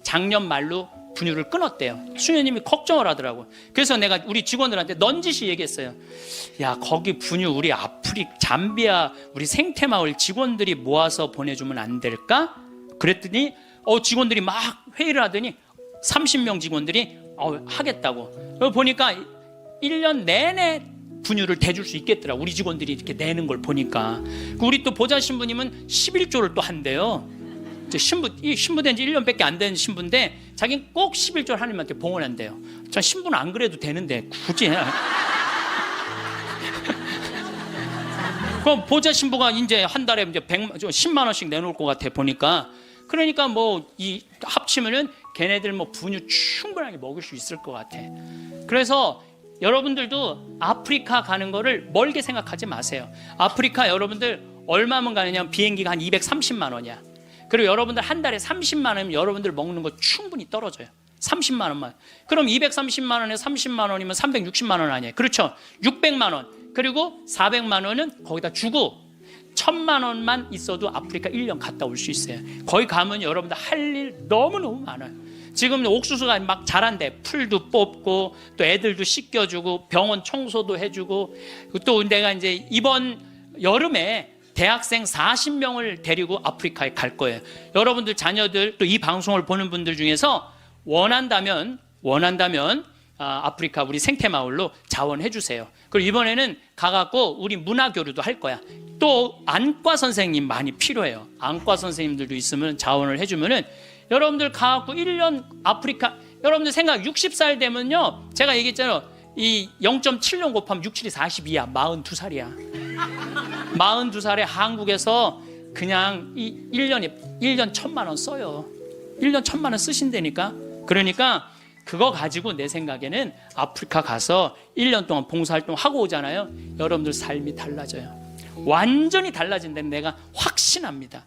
작년 말로 분유를 끊었대요. 수녀님이 걱정을 하더라고요. 그래서 내가 우리 직원들한테 넌지시 얘기했어요. 야, 거기 분유 우리 잠비아 우리 생태마을 직원들이 모아서 보내주면 안 될까? 그랬더니 직원들이 막 회의를 하더니 30명 직원들이 하겠다고. 보니까 1년 내내 분유를 대줄 수 있겠더라. 우리 직원들이 이렇게 내는 걸 보니까. 우리 또 보좌 신부님은 11조를 또 한대요. 신부된 지 1년밖에 안 된 신부인데 자기는 꼭 11조 하나님한테 봉헌한대요. 전 신부는 안 그래도 되는데 굳이 그럼 보좌 신부가 이제 한 달에 이제 10만 원씩 내놓을 것 같아 보니까. 그러니까 뭐 이 합치면은 걔네들 뭐 분유 충분하게 먹을 수 있을 것 같아. 그래서 여러분들도 아프리카 가는 거를 멀게 생각하지 마세요. 아프리카 여러분들 얼마면 가느냐? 비행기가 한 230만 원이야. 그리고 여러분들 한 달에 30만 원이면 여러분들 먹는 거 충분히 떨어져요. 30만 원만. 그럼 230만 원에 30만 원이면 360만 원 아니에요? 그렇죠? 600만 원. 그리고 400만 원은 거기다 주고 1000만 원만 있어도 아프리카 1년 갔다 올 수 있어요. 거기 가면 여러분들 할 일 너무너무 많아요. 지금 옥수수가 막 자란대. 풀도 뽑고 또 애들도 씻겨주고 병원 청소도 해주고, 또 내가 이제 이번 여름에 대학생 40명을 데리고 아프리카에 갈 거예요. 여러분들 자녀들 또 이 방송을 보는 분들 중에서 원한다면 아프리카 우리 생태마을로 자원해 주세요. 그리고 이번에는 가갖고 우리 문화교류도 할 거야. 또 안과 선생님 많이 필요해요. 안과 선생님들도 있으면 자원을 해주면은 여러분들 가갖고 1년 아프리카, 여러분들 생각 60살 되면요, 제가 얘기했잖아요. 이 0.7년 곱하면 67이 42야. 42살이야. 42살에 한국에서 그냥 이 1년 1,000만 원 써요. 1년 1,000만 원 쓰신다니까. 그러니까 그거 가지고 내 생각에는 아프리카 가서 1년 동안 봉사활동 하고 오잖아요. 여러분들 삶이 달라져요. 완전히 달라진다는 내가 확신합니다.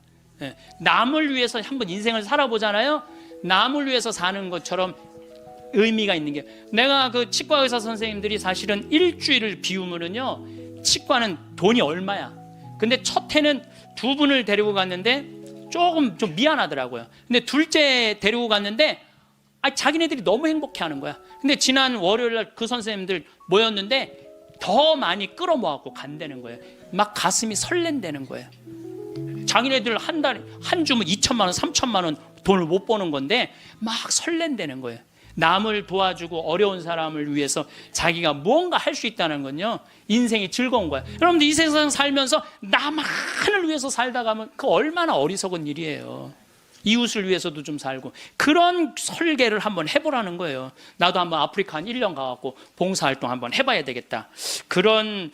남을 위해서 한번 인생을 살아보잖아요. 남을 위해서 사는 것처럼 의미가 있는 게, 내가 그 치과 의사 선생님들이 사실은 일주일을 비우면은요, 치과는 돈이 얼마야. 근데 첫 해는 두 분을 데리고 갔는데 조금 좀 미안하더라고요. 근데 둘째 데리고 갔는데 자기네들이 너무 행복해하는 거야. 근데 지난 월요일 날 그 선생님들 모였는데 더 많이 끌어모아갖고 간다는 거예요. 막 가슴이 설렌다는 거예요. 자기네들 한 달에 한 주면 2천만 원, 3천만 원 돈을 못 버는 건데 막 설렌다는 거예요. 남을 도와주고 어려운 사람을 위해서 자기가 무언가 할 수 있다는 건요, 인생이 즐거운 거야. 여러분들 이 세상 살면서 나만을 위해서 살다 가면 그 얼마나 어리석은 일이에요. 이웃을 위해서도 좀 살고, 그런 설계를 한번 해보라는 거예요. 나도 한번 아프리카 한 1년 가갖고 봉사활동 한번 해봐야 되겠다. 그런,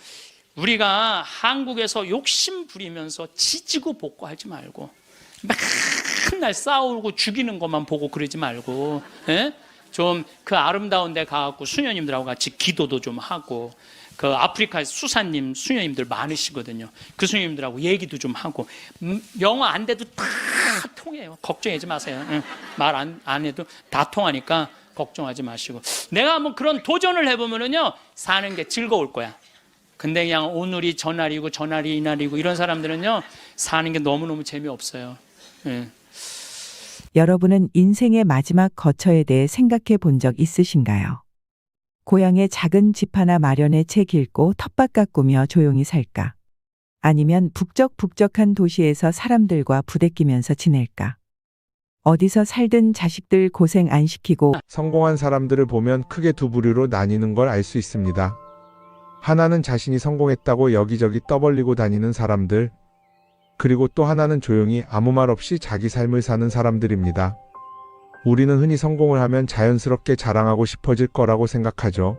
우리가 한국에서 욕심 부리면서 지지고 볶고하지 말고, 맨날 싸우고 죽이는 것만 보고 그러지 말고, 예? 좀 그 아름다운 데 가갖고 수녀님들하고 같이 기도도 좀 하고, 그 아프리카에 수사님, 수녀님들 많으시거든요. 그 수녀님들하고 얘기도 좀 하고, 영어 안 돼도 다 통해요. 걱정하지 마세요. 말 안 해도 다 통하니까 걱정하지 마시고. 내가 한번 그런 도전을 해보면은요, 사는 게 즐거울 거야. 근데 그냥 오늘이 저날이고 저날이 이날이고 이런 사람들은요, 사는 게 너무너무 재미없어요. 예. 여러분은 인생의 마지막 거처에 대해 생각해 본 적 있으신가요? 고향에 작은 집 하나 마련해 책 읽고 텃밭 가꾸며 조용히 살까? 아니면 북적북적한 도시에서 사람들과 부대끼면서 지낼까? 어디서 살든 자식들 고생 안 시키고. 성공한 사람들을 보면 크게 두 부류로 나뉘는 걸 알 수 있습니다. 하나는 자신이 성공했다고 여기저기 떠벌리고 다니는 사람들, 그리고 또 하나는 조용히 아무 말 없이 자기 삶을 사는 사람들입니다. 우리는 흔히 성공을 하면 자연스럽게 자랑하고 싶어질 거라고 생각하죠.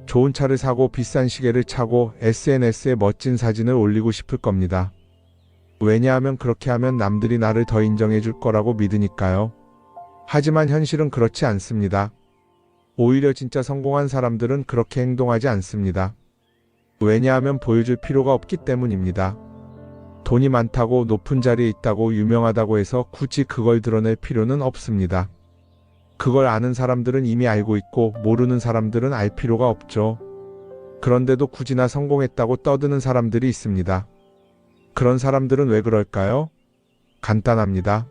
좋은 차를 사고 비싼 시계를 차고 SNS에 멋진 사진을 올리고 싶을 겁니다. 왜냐하면 그렇게 하면 남들이 나를 더 인정해 줄 거라고 믿으니까요. 하지만 현실은 그렇지 않습니다. 오히려 진짜 성공한 사람들은 그렇게 행동하지 않습니다. 왜냐하면 보여줄 필요가 없기 때문입니다. 돈이 많다고, 높은 자리에 있다고, 유명하다고 해서 굳이 그걸 드러낼 필요는 없습니다. 그걸 아는 사람들은 이미 알고 있고, 모르는 사람들은 알 필요가 없죠. 그런데도 굳이나 성공했다고 떠드는 사람들이 있습니다. 그런 사람들은 왜 그럴까요? 간단합니다.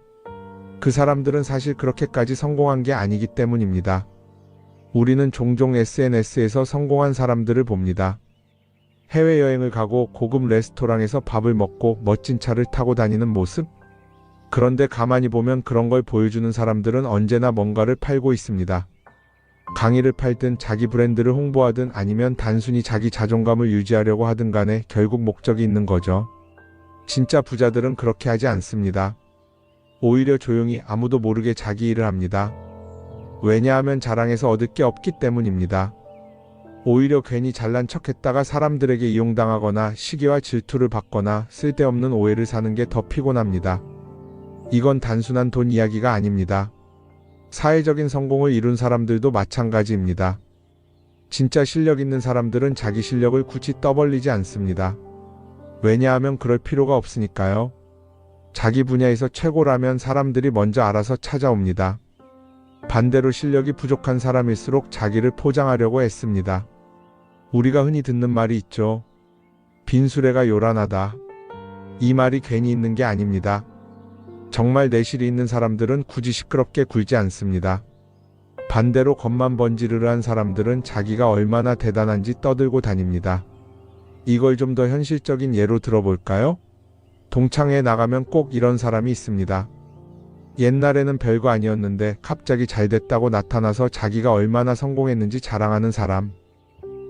그 사람들은 사실 그렇게까지 성공한 게 아니기 때문입니다. 우리는 종종 SNS에서 성공한 사람들을 봅니다. 해외여행을 가고 고급 레스토랑에서 밥을 먹고 멋진 차를 타고 다니는 모습? 그런데 가만히 보면 그런 걸 보여주는 사람들은 언제나 뭔가를 팔고 있습니다. 강의를 팔든 자기 브랜드를 홍보하든 아니면 단순히 자기 자존감을 유지하려고 하든 간에 결국 목적이 있는 거죠. 진짜 부자들은 그렇게 하지 않습니다. 오히려 조용히 아무도 모르게 자기 일을 합니다. 왜냐하면 자랑해서 얻을 게 없기 때문입니다. 오히려 괜히 잘난 척했다가 사람들에게 이용당하거나 시기와 질투를 받거나 쓸데없는 오해를 사는 게 더 피곤합니다. 이건 단순한 돈 이야기가 아닙니다. 사회적인 성공을 이룬 사람들도 마찬가지입니다. 진짜 실력 있는 사람들은 자기 실력을 굳이 떠벌리지 않습니다. 왜냐하면 그럴 필요가 없으니까요. 자기 분야에서 최고라면 사람들이 먼저 알아서 찾아옵니다. 반대로 실력이 부족한 사람일수록 자기를 포장하려고 애씁니다. 우리가 흔히 듣는 말이 있죠. 빈수레가 요란하다. 이 말이 괜히 있는 게 아닙니다. 정말 내실이 있는 사람들은 굳이 시끄럽게 굴지 않습니다. 반대로 겉만 번지르르한 사람들은 자기가 얼마나 대단한지 떠들고 다닙니다. 이걸 좀 더 현실적인 예로 들어볼까요? 동창회에 나가면 꼭 이런 사람이 있습니다. 옛날에는 별거 아니었는데 갑자기 잘 됐다고 나타나서 자기가 얼마나 성공했는지 자랑하는 사람.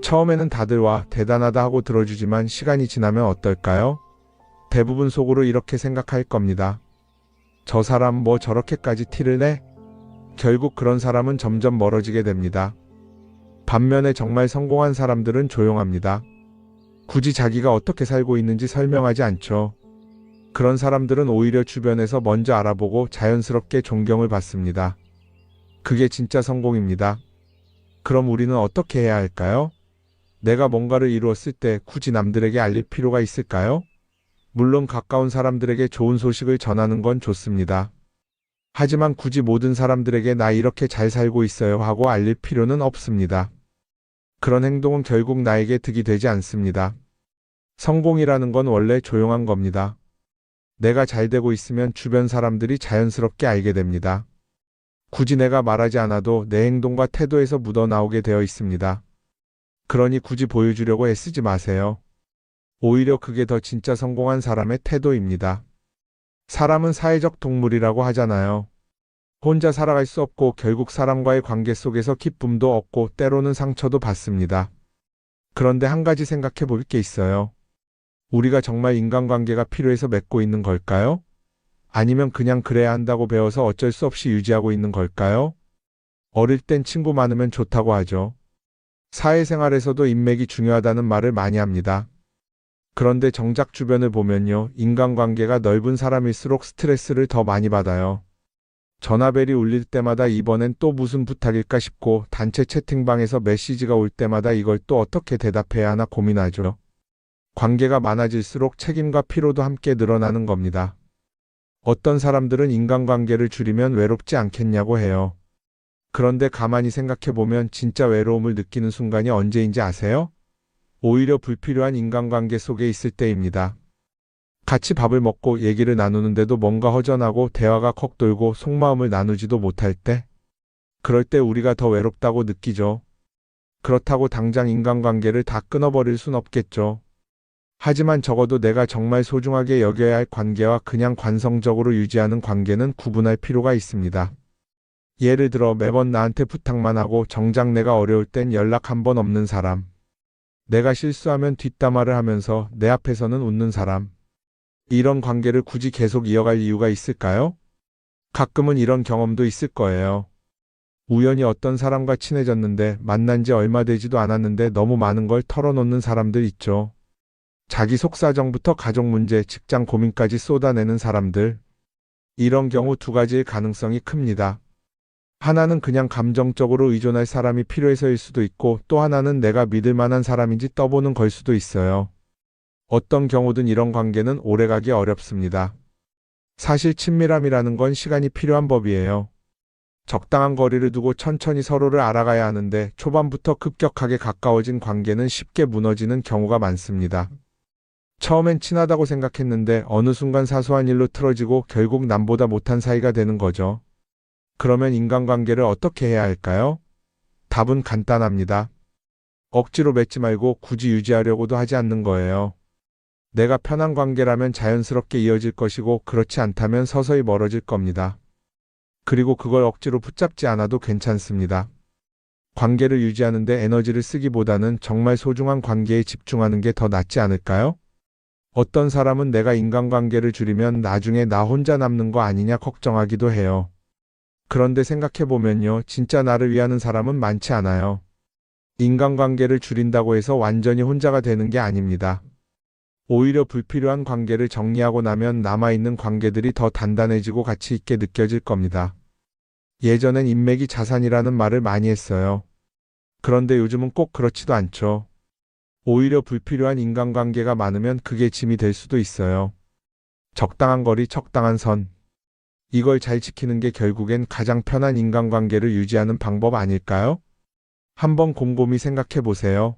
처음에는 다들 와 대단하다 하고 들어주지만 시간이 지나면 어떨까요? 대부분 속으로 이렇게 생각할 겁니다. 저 사람 뭐 저렇게까지 티를 내? 결국 그런 사람은 점점 멀어지게 됩니다. 반면에 정말 성공한 사람들은 조용합니다. 굳이 자기가 어떻게 살고 있는지 설명하지 않죠. 그런 사람들은 오히려 주변에서 먼저 알아보고 자연스럽게 존경을 받습니다. 그게 진짜 성공입니다. 그럼 우리는 어떻게 해야 할까요? 내가 뭔가를 이루었을 때 굳이 남들에게 알릴 필요가 있을까요? 물론 가까운 사람들에게 좋은 소식을 전하는 건 좋습니다. 하지만 굳이 모든 사람들에게 나 이렇게 잘 살고 있어요 하고 알릴 필요는 없습니다. 그런 행동은 결국 나에게 득이 되지 않습니다. 성공이라는 건 원래 조용한 겁니다. 내가 잘 되고 있으면 주변 사람들이 자연스럽게 알게 됩니다. 굳이 내가 말하지 않아도 내 행동과 태도에서 묻어나오게 되어 있습니다. 그러니 굳이 보여주려고 애쓰지 마세요. 오히려 그게 더 진짜 성공한 사람의 태도입니다. 사람은 사회적 동물이라고 하잖아요. 혼자 살아갈 수 없고 결국 사람과의 관계 속에서 기쁨도 얻고 때로는 상처도 받습니다. 그런데 한 가지 생각해 볼 게 있어요. 우리가 정말 인간관계가 필요해서 맺고 있는 걸까요? 아니면 그냥 그래야 한다고 배워서 어쩔 수 없이 유지하고 있는 걸까요? 어릴 땐 친구 많으면 좋다고 하죠. 사회생활에서도 인맥이 중요하다는 말을 많이 합니다. 그런데 정작 주변을 보면요, 인간관계가 넓은 사람일수록 스트레스를 더 많이 받아요. 전화벨이 울릴 때마다 이번엔 또 무슨 부탁일까 싶고 단체 채팅방에서 메시지가 올 때마다 이걸 또 어떻게 대답해야 하나 고민하죠. 관계가 많아질수록 책임과 피로도 함께 늘어나는 겁니다. 어떤 사람들은 인간관계를 줄이면 외롭지 않겠냐고 해요. 그런데 가만히 생각해보면 진짜 외로움을 느끼는 순간이 언제인지 아세요? 오히려 불필요한 인간관계 속에 있을 때입니다. 같이 밥을 먹고 얘기를 나누는데도 뭔가 허전하고 대화가 컥 돌고 속마음을 나누지도 못할 때, 그럴 때 우리가 더 외롭다고 느끼죠. 그렇다고 당장 인간관계를 다 끊어버릴 순 없겠죠. 하지만 적어도 내가 정말 소중하게 여겨야 할 관계와 그냥 관성적으로 유지하는 관계는 구분할 필요가 있습니다. 예를 들어 매번 나한테 부탁만 하고 정작 내가 어려울 땐 연락 한 번 없는 사람. 내가 실수하면 뒷담화를 하면서 내 앞에서는 웃는 사람. 이런 관계를 굳이 계속 이어갈 이유가 있을까요? 가끔은 이런 경험도 있을 거예요. 우연히 어떤 사람과 친해졌는데 만난 지 얼마 되지도 않았는데 너무 많은 걸 털어놓는 사람들 있죠. 자기 속사정부터 가족 문제, 직장 고민까지 쏟아내는 사람들. 이런 경우 두 가지의 가능성이 큽니다. 하나는 그냥 감정적으로 의존할 사람이 필요해서일 수도 있고 또 하나는 내가 믿을 만한 사람인지 떠보는 걸 수도 있어요. 어떤 경우든 이런 관계는 오래가기 어렵습니다. 사실 친밀함이라는 건 시간이 필요한 법이에요. 적당한 거리를 두고 천천히 서로를 알아가야 하는데 초반부터 급격하게 가까워진 관계는 쉽게 무너지는 경우가 많습니다. 처음엔 친하다고 생각했는데 어느 순간 사소한 일로 틀어지고 결국 남보다 못한 사이가 되는 거죠. 그러면 인간관계를 어떻게 해야 할까요? 답은 간단합니다. 억지로 맺지 말고 굳이 유지하려고도 하지 않는 거예요. 내가 편한 관계라면 자연스럽게 이어질 것이고 그렇지 않다면 서서히 멀어질 겁니다. 그리고 그걸 억지로 붙잡지 않아도 괜찮습니다. 관계를 유지하는 데 에너지를 쓰기보다는 정말 소중한 관계에 집중하는 게 더 낫지 않을까요? 어떤 사람은 내가 인간관계를 줄이면 나중에 나 혼자 남는 거 아니냐 걱정하기도 해요. 그런데 생각해보면요, 진짜 나를 위하는 사람은 많지 않아요. 인간관계를 줄인다고 해서 완전히 혼자가 되는 게 아닙니다. 오히려 불필요한 관계를 정리하고 나면 남아있는 관계들이 더 단단해지고 가치 있게 느껴질 겁니다. 예전엔 인맥이 자산이라는 말을 많이 했어요. 그런데 요즘은 꼭 그렇지도 않죠. 오히려 불필요한 인간관계가 많으면 그게 짐이 될 수도 있어요. 적당한 거리, 적당한 선. 이걸 잘 지키는 게 결국엔 가장 편한 인간관계를 유지하는 방법 아닐까요? 한번 곰곰이 생각해 보세요.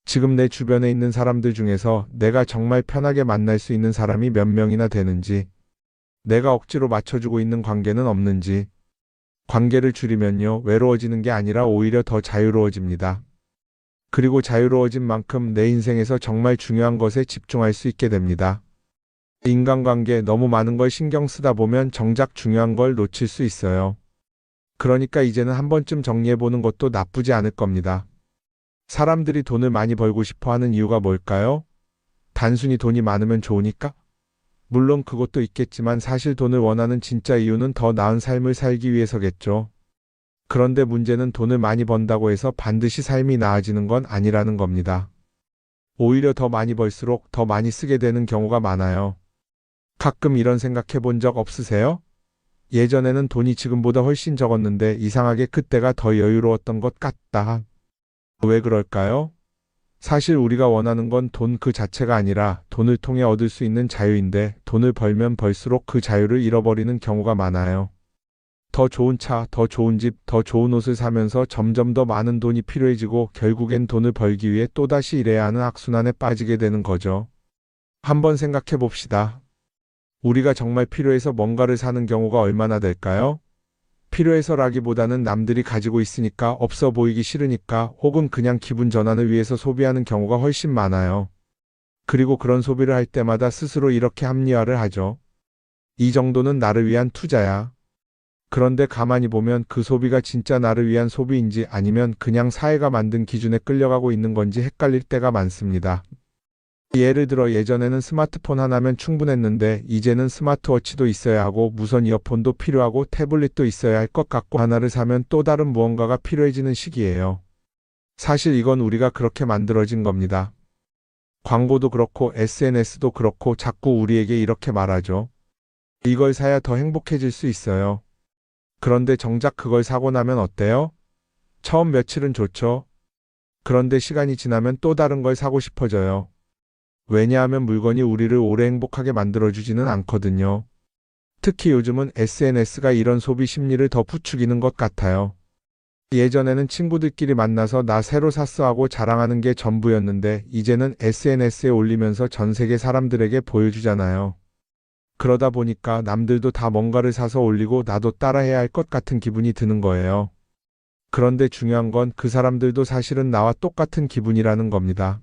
지금 내 주변에 있는 사람들 중에서 내가 정말 편하게 만날 수 있는 사람이 몇 명이나 되는지, 내가 억지로 맞춰주고 있는 관계는 없는지. 관계를 줄이면요, 외로워지는 게 아니라 오히려 더 자유로워집니다. 그리고 자유로워진 만큼 내 인생에서 정말 중요한 것에 집중할 수 있게 됩니다. 인간관계 너무 많은 걸 신경 쓰다 보면 정작 중요한 걸 놓칠 수 있어요. 그러니까 이제는 한 번쯤 정리해보는 것도 나쁘지 않을 겁니다. 사람들이 돈을 많이 벌고 싶어 하는 이유가 뭘까요? 단순히 돈이 많으면 좋으니까? 물론 그것도 있겠지만 사실 돈을 원하는 진짜 이유는 더 나은 삶을 살기 위해서겠죠. 그런데 문제는 돈을 많이 번다고 해서 반드시 삶이 나아지는 건 아니라는 겁니다. 오히려 더 많이 벌수록 더 많이 쓰게 되는 경우가 많아요. 가끔 이런 생각해 본 적 없으세요? 예전에는 돈이 지금보다 훨씬 적었는데 이상하게 그때가 더 여유로웠던 것 같다. 왜 그럴까요? 사실 우리가 원하는 건 돈 그 자체가 아니라 돈을 통해 얻을 수 있는 자유인데 돈을 벌면 벌수록 그 자유를 잃어버리는 경우가 많아요. 더 좋은 차, 더 좋은 집, 더 좋은 옷을 사면서 점점 더 많은 돈이 필요해지고 결국엔 돈을 벌기 위해 또다시 일해야 하는 악순환에 빠지게 되는 거죠. 한번 생각해 봅시다. 우리가 정말 필요해서 뭔가를 사는 경우가 얼마나 될까요? 필요해서라기보다는 남들이 가지고 있으니까, 없어 보이기 싫으니까, 혹은 그냥 기분 전환을 위해서 소비하는 경우가 훨씬 많아요. 그리고 그런 소비를 할 때마다 스스로 이렇게 합리화를 하죠. 이 정도는 나를 위한 투자야. 그런데 가만히 보면 그 소비가 진짜 나를 위한 소비인지 아니면 그냥 사회가 만든 기준에 끌려가고 있는 건지 헷갈릴 때가 많습니다. 예를 들어 예전에는 스마트폰 하나면 충분했는데 이제는 스마트워치도 있어야 하고 무선 이어폰도 필요하고 태블릿도 있어야 할 것 같고, 하나를 사면 또 다른 무언가가 필요해지는 시기예요. 사실 이건 우리가 그렇게 만들어진 겁니다. 광고도 그렇고 SNS도 그렇고 자꾸 우리에게 이렇게 말하죠. 이걸 사야 더 행복해질 수 있어요. 그런데 정작 그걸 사고 나면 어때요? 처음 며칠은 좋죠. 그런데 시간이 지나면 또 다른 걸 사고 싶어져요. 왜냐하면 물건이 우리를 오래 행복하게 만들어주지는 않거든요. 특히 요즘은 SNS가 이런 소비 심리를 더 부추기는 것 같아요. 예전에는 친구들끼리 만나서 나 새로 샀어 하고 자랑하는 게 전부였는데 이제는 SNS에 올리면서 전 세계 사람들에게 보여주잖아요. 그러다 보니까 남들도 다 뭔가를 사서 올리고 나도 따라해야 할 것 같은 기분이 드는 거예요. 그런데 중요한 건 그 사람들도 사실은 나와 똑같은 기분이라는 겁니다.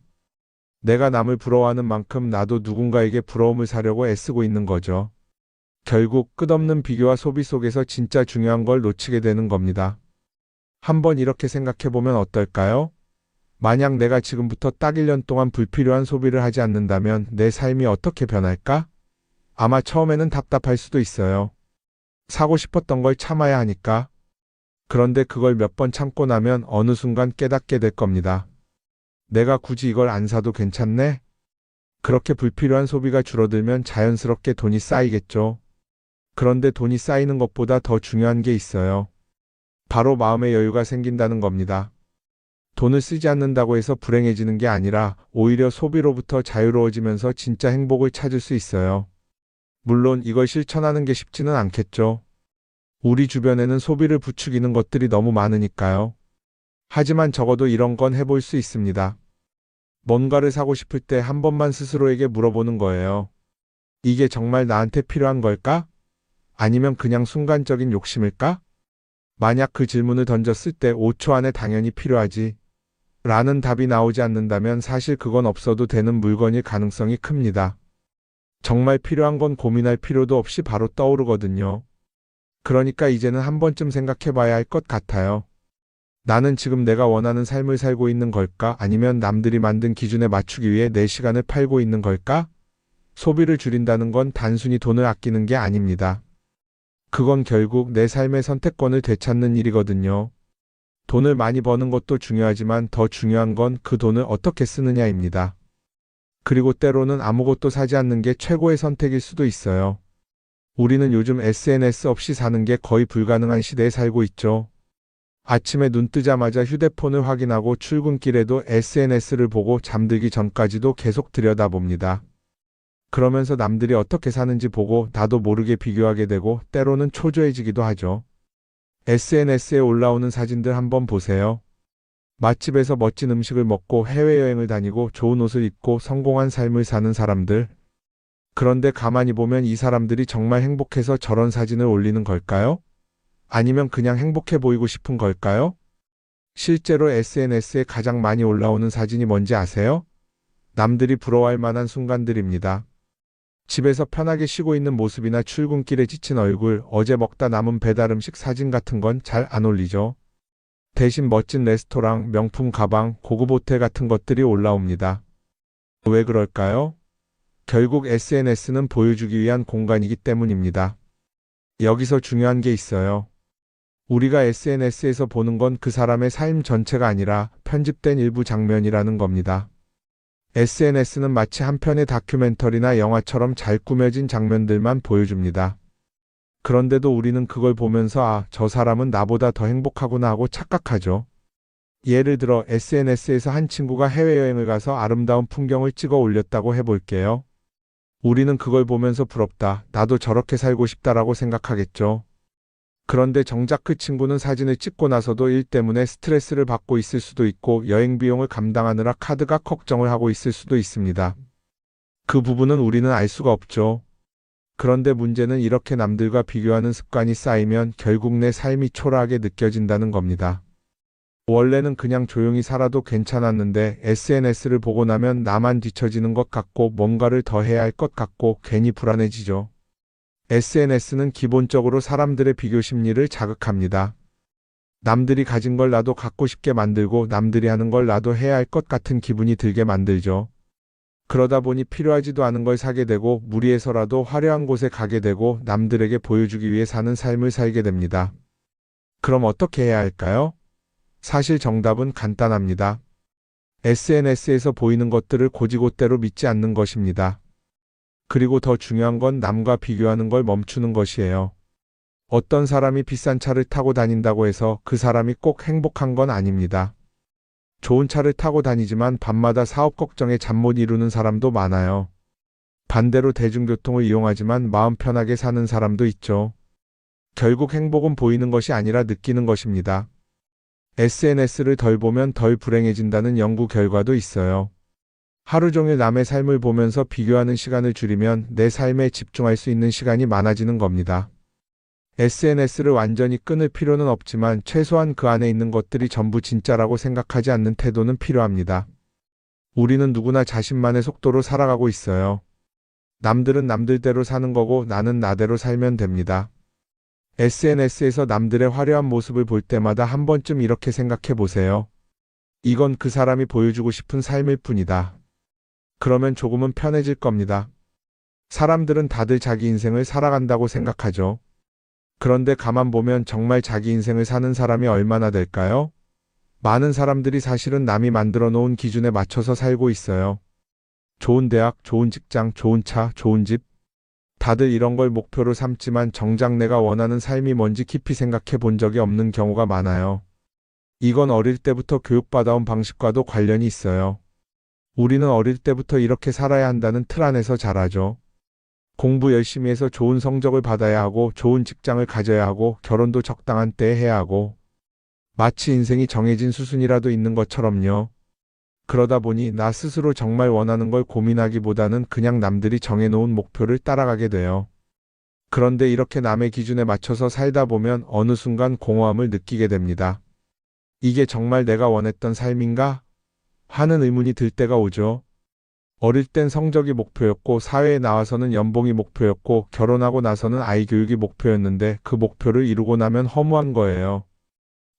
내가 남을 부러워하는 만큼 나도 누군가에게 부러움을 사려고 애쓰고 있는 거죠. 결국 끝없는 비교와 소비 속에서 진짜 중요한 걸 놓치게 되는 겁니다. 한번 이렇게 생각해 보면 어떨까요? 만약 내가 지금부터 딱 1년 동안 불필요한 소비를 하지 않는다면 내 삶이 어떻게 변할까? 아마 처음에는 답답할 수도 있어요. 사고 싶었던 걸 참아야 하니까. 그런데 그걸 몇 번 참고 나면 어느 순간 깨닫게 될 겁니다. 내가 굳이 이걸 안 사도 괜찮네? 그렇게 불필요한 소비가 줄어들면 자연스럽게 돈이 쌓이겠죠. 그런데 돈이 쌓이는 것보다 더 중요한 게 있어요. 바로 마음의 여유가 생긴다는 겁니다. 돈을 쓰지 않는다고 해서 불행해지는 게 아니라 오히려 소비로부터 자유로워지면서 진짜 행복을 찾을 수 있어요. 물론 이걸 실천하는 게 쉽지는 않겠죠. 우리 주변에는 소비를 부추기는 것들이 너무 많으니까요. 하지만 적어도 이런 건 해볼 수 있습니다. 뭔가를 사고 싶을 때 한 번만 스스로에게 물어보는 거예요. 이게 정말 나한테 필요한 걸까? 아니면 그냥 순간적인 욕심일까? 만약 그 질문을 던졌을 때 5초 안에 당연히 필요하지 라는 답이 나오지 않는다면 사실 그건 없어도 되는 물건일 가능성이 큽니다. 정말 필요한 건 고민할 필요도 없이 바로 떠오르거든요. 그러니까 이제는 한 번쯤 생각해 봐야 할 것 같아요. 나는 지금 내가 원하는 삶을 살고 있는 걸까? 아니면 남들이 만든 기준에 맞추기 위해 내 시간을 팔고 있는 걸까? 소비를 줄인다는 건 단순히 돈을 아끼는 게 아닙니다. 그건 결국 내 삶의 선택권을 되찾는 일이거든요. 돈을 많이 버는 것도 중요하지만 더 중요한 건 그 돈을 어떻게 쓰느냐입니다. 그리고 때로는 아무것도 사지 않는 게 최고의 선택일 수도 있어요. 우리는 요즘 SNS 없이 사는 게 거의 불가능한 시대에 살고 있죠. 아침에 눈 뜨자마자 휴대폰을 확인하고 출근길에도 SNS를 보고 잠들기 전까지도 계속 들여다봅니다. 그러면서 남들이 어떻게 사는지 보고 나도 모르게 비교하게 되고 때로는 초조해지기도 하죠. SNS에 올라오는 사진들 한번 보세요. 맛집에서 멋진 음식을 먹고 해외여행을 다니고 좋은 옷을 입고 성공한 삶을 사는 사람들. 그런데 가만히 보면 이 사람들이 정말 행복해서 저런 사진을 올리는 걸까요? 아니면 그냥 행복해 보이고 싶은 걸까요? 실제로 SNS에 가장 많이 올라오는 사진이 뭔지 아세요? 남들이 부러워할 만한 순간들입니다. 집에서 편하게 쉬고 있는 모습이나 출근길에 지친 얼굴, 어제 먹다 남은 배달 음식 사진 같은 건 잘 안 올리죠. 대신 멋진 레스토랑, 명품 가방, 고급 호텔 같은 것들이 올라옵니다. 왜 그럴까요? 결국 SNS는 보여주기 위한 공간이기 때문입니다. 여기서 중요한 게 있어요. 우리가 SNS에서 보는 건 그 사람의 삶 전체가 아니라 편집된 일부 장면이라는 겁니다. SNS는 마치 한 편의 다큐멘터리나 영화처럼 잘 꾸며진 장면들만 보여줍니다. 그런데도 우리는 그걸 보면서 아, 저 사람은 나보다 더 행복하구나 하고 착각하죠. 예를 들어 SNS에서 한 친구가 해외여행을 가서 아름다운 풍경을 찍어 올렸다고 해볼게요. 우리는 그걸 보면서 부럽다, 나도 저렇게 살고 싶다라고 생각하겠죠. 그런데 정작 그 친구는 사진을 찍고 나서도 일 때문에 스트레스를 받고 있을 수도 있고 여행 비용을 감당하느라 카드가 걱정을 하고 있을 수도 있습니다. 그 부분은 우리는 알 수가 없죠. 그런데 문제는 이렇게 남들과 비교하는 습관이 쌓이면 결국 내 삶이 초라하게 느껴진다는 겁니다. 원래는 그냥 조용히 살아도 괜찮았는데 SNS를 보고 나면 나만 뒤처지는 것 같고 뭔가를 더 해야 할 것 같고 괜히 불안해지죠. SNS는 기본적으로 사람들의 비교 심리를 자극합니다. 남들이 가진 걸 나도 갖고 싶게 만들고 남들이 하는 걸 나도 해야 할 것 같은 기분이 들게 만들죠. 그러다 보니 필요하지도 않은 걸 사게 되고 무리해서라도 화려한 곳에 가게 되고 남들에게 보여주기 위해 사는 삶을 살게 됩니다. 그럼 어떻게 해야 할까요? 사실 정답은 간단합니다. SNS에서 보이는 것들을 곧이곧대로 믿지 않는 것입니다. 그리고 더 중요한 건 남과 비교하는 걸 멈추는 것이에요. 어떤 사람이 비싼 차를 타고 다닌다고 해서 그 사람이 꼭 행복한 건 아닙니다. 좋은 차를 타고 다니지만 밤마다 사업 걱정에 잠 못 이루는 사람도 많아요. 반대로 대중교통을 이용하지만 마음 편하게 사는 사람도 있죠. 결국 행복은 보이는 것이 아니라 느끼는 것입니다. SNS를 덜 보면 덜 불행해진다는 연구 결과도 있어요. 하루 종일 남의 삶을 보면서 비교하는 시간을 줄이면 내 삶에 집중할 수 있는 시간이 많아지는 겁니다. SNS를 완전히 끊을 필요는 없지만 최소한 그 안에 있는 것들이 전부 진짜라고 생각하지 않는 태도는 필요합니다. 우리는 누구나 자신만의 속도로 살아가고 있어요. 남들은 남들대로 사는 거고 나는 나대로 살면 됩니다. SNS에서 남들의 화려한 모습을 볼 때마다 한 번쯤 이렇게 생각해 보세요. 이건 그 사람이 보여주고 싶은 삶일 뿐이다. 그러면 조금은 편해질 겁니다. 사람들은 다들 자기 인생을 살아간다고 생각하죠. 그런데 가만 보면 정말 자기 인생을 사는 사람이 얼마나 될까요? 많은 사람들이 사실은 남이 만들어 놓은 기준에 맞춰서 살고 있어요. 좋은 대학, 좋은 직장, 좋은 차, 좋은 집. 다들 이런 걸 목표로 삼지만 정작 내가 원하는 삶이 뭔지 깊이 생각해 본 적이 없는 경우가 많아요. 이건 어릴 때부터 교육받아온 방식과도 관련이 있어요. 우리는 어릴 때부터 이렇게 살아야 한다는 틀 안에서 자라죠. 공부 열심히 해서 좋은 성적을 받아야 하고 좋은 직장을 가져야 하고 결혼도 적당한 때에 해야 하고 마치 인생이 정해진 수순이라도 있는 것처럼요. 그러다 보니 나 스스로 정말 원하는 걸 고민하기보다는 그냥 남들이 정해놓은 목표를 따라가게 돼요. 그런데 이렇게 남의 기준에 맞춰서 살다 보면 어느 순간 공허함을 느끼게 됩니다. 이게 정말 내가 원했던 삶인가? 하는 의문이 들 때가 오죠. 어릴 땐 성적이 목표였고 사회에 나와서는 연봉이 목표였고 결혼하고 나서는 아이 교육이 목표였는데 그 목표를 이루고 나면 허무한 거예요.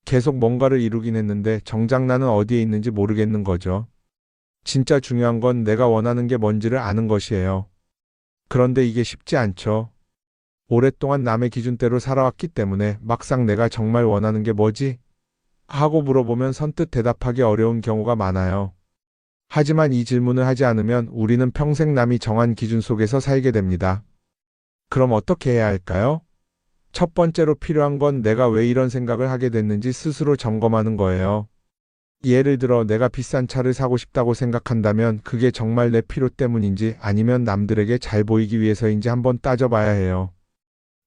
계속 뭔가를 이루긴 했는데 정작 나는 어디에 있는지 모르겠는 거죠. 진짜 중요한 건 내가 원하는 게 뭔지를 아는 것이에요. 그런데 이게 쉽지 않죠. 오랫동안 남의 기준대로 살아왔기 때문에 막상 내가 정말 원하는 게 뭐지? 하고 물어보면 선뜻 대답하기 어려운 경우가 많아요. 하지만 이 질문을 하지 않으면 우리는 평생 남이 정한 기준 속에서 살게 됩니다. 그럼 어떻게 해야 할까요? 첫 번째로 필요한 건 내가 왜 이런 생각을 하게 됐는지 스스로 점검하는 거예요. 예를 들어 내가 비싼 차를 사고 싶다고 생각한다면 그게 정말 내 필요 때문인지 아니면 남들에게 잘 보이기 위해서인지 한번 따져봐야 해요.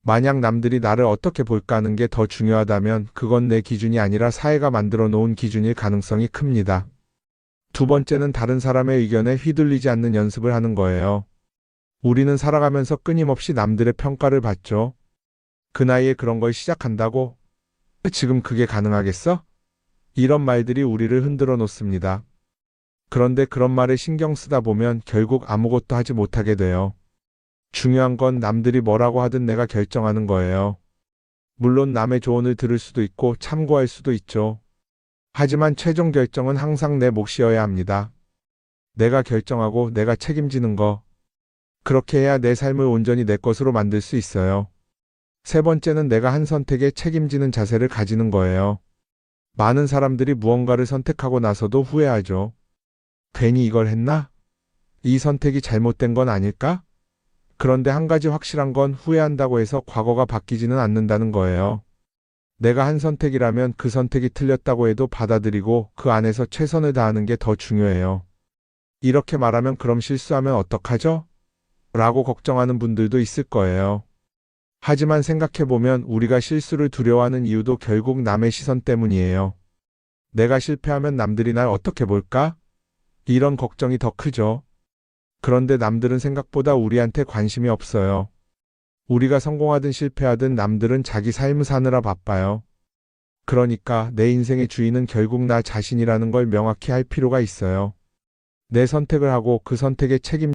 만약 남들이 나를 어떻게 볼까 하는 게 더 중요하다면 그건 내 기준이 아니라 사회가 만들어 놓은 기준일 가능성이 큽니다. 두 번째는 다른 사람의 의견에 휘둘리지 않는 연습을 하는 거예요. 우리는 살아가면서 끊임없이 남들의 평가를 받죠. 그 나이에 그런 걸 시작한다고? 지금 그게 가능하겠어? 이런 말들이 우리를 흔들어 놓습니다. 그런데 그런 말에 신경 쓰다 보면 결국 아무것도 하지 못하게 돼요. 중요한 건 남들이 뭐라고 하든 내가 결정하는 거예요. 물론 남의 조언을 들을 수도 있고 참고할 수도 있죠. 하지만 최종 결정은 항상 내 몫이어야 합니다. 내가 결정하고 내가 책임지는 거. 그렇게 해야 내 삶을 온전히 내 것으로 만들 수 있어요. 세 번째는 내가 한 선택에 책임지는 자세를 가지는 거예요. 많은 사람들이 무언가를 선택하고 나서도 후회하죠. 괜히 이걸 했나? 이 선택이 잘못된 건 아닐까? 그런데 한 가지 확실한 건 후회한다고 해서 과거가 바뀌지는 않는다는 거예요. 내가 한 선택이라면 그 선택이 틀렸다고 해도 받아들이고 그 안에서 최선을 다하는 게 더 중요해요. 이렇게 말하면 그럼 실수하면 어떡하죠? 라고 걱정하는 분들도 있을 거예요. 하지만 생각해보면 우리가 실수를 두려워하는 이유도 결국 남의 시선 때문이에요. 내가 실패하면 남들이 날 어떻게 볼까? 이런 걱정이 더 크죠. 그런데 남들은 생각보다 우리한테 관심이 없어요. 우리가 성공하든 실패하든 남들은 자기 삶을 사느라 바빠요. 그러니까 내 인생의 주인은 결국 나 자신이라는 걸 명확히 할 필요가 있어요. 내 선택을 하고 그 선택의 책임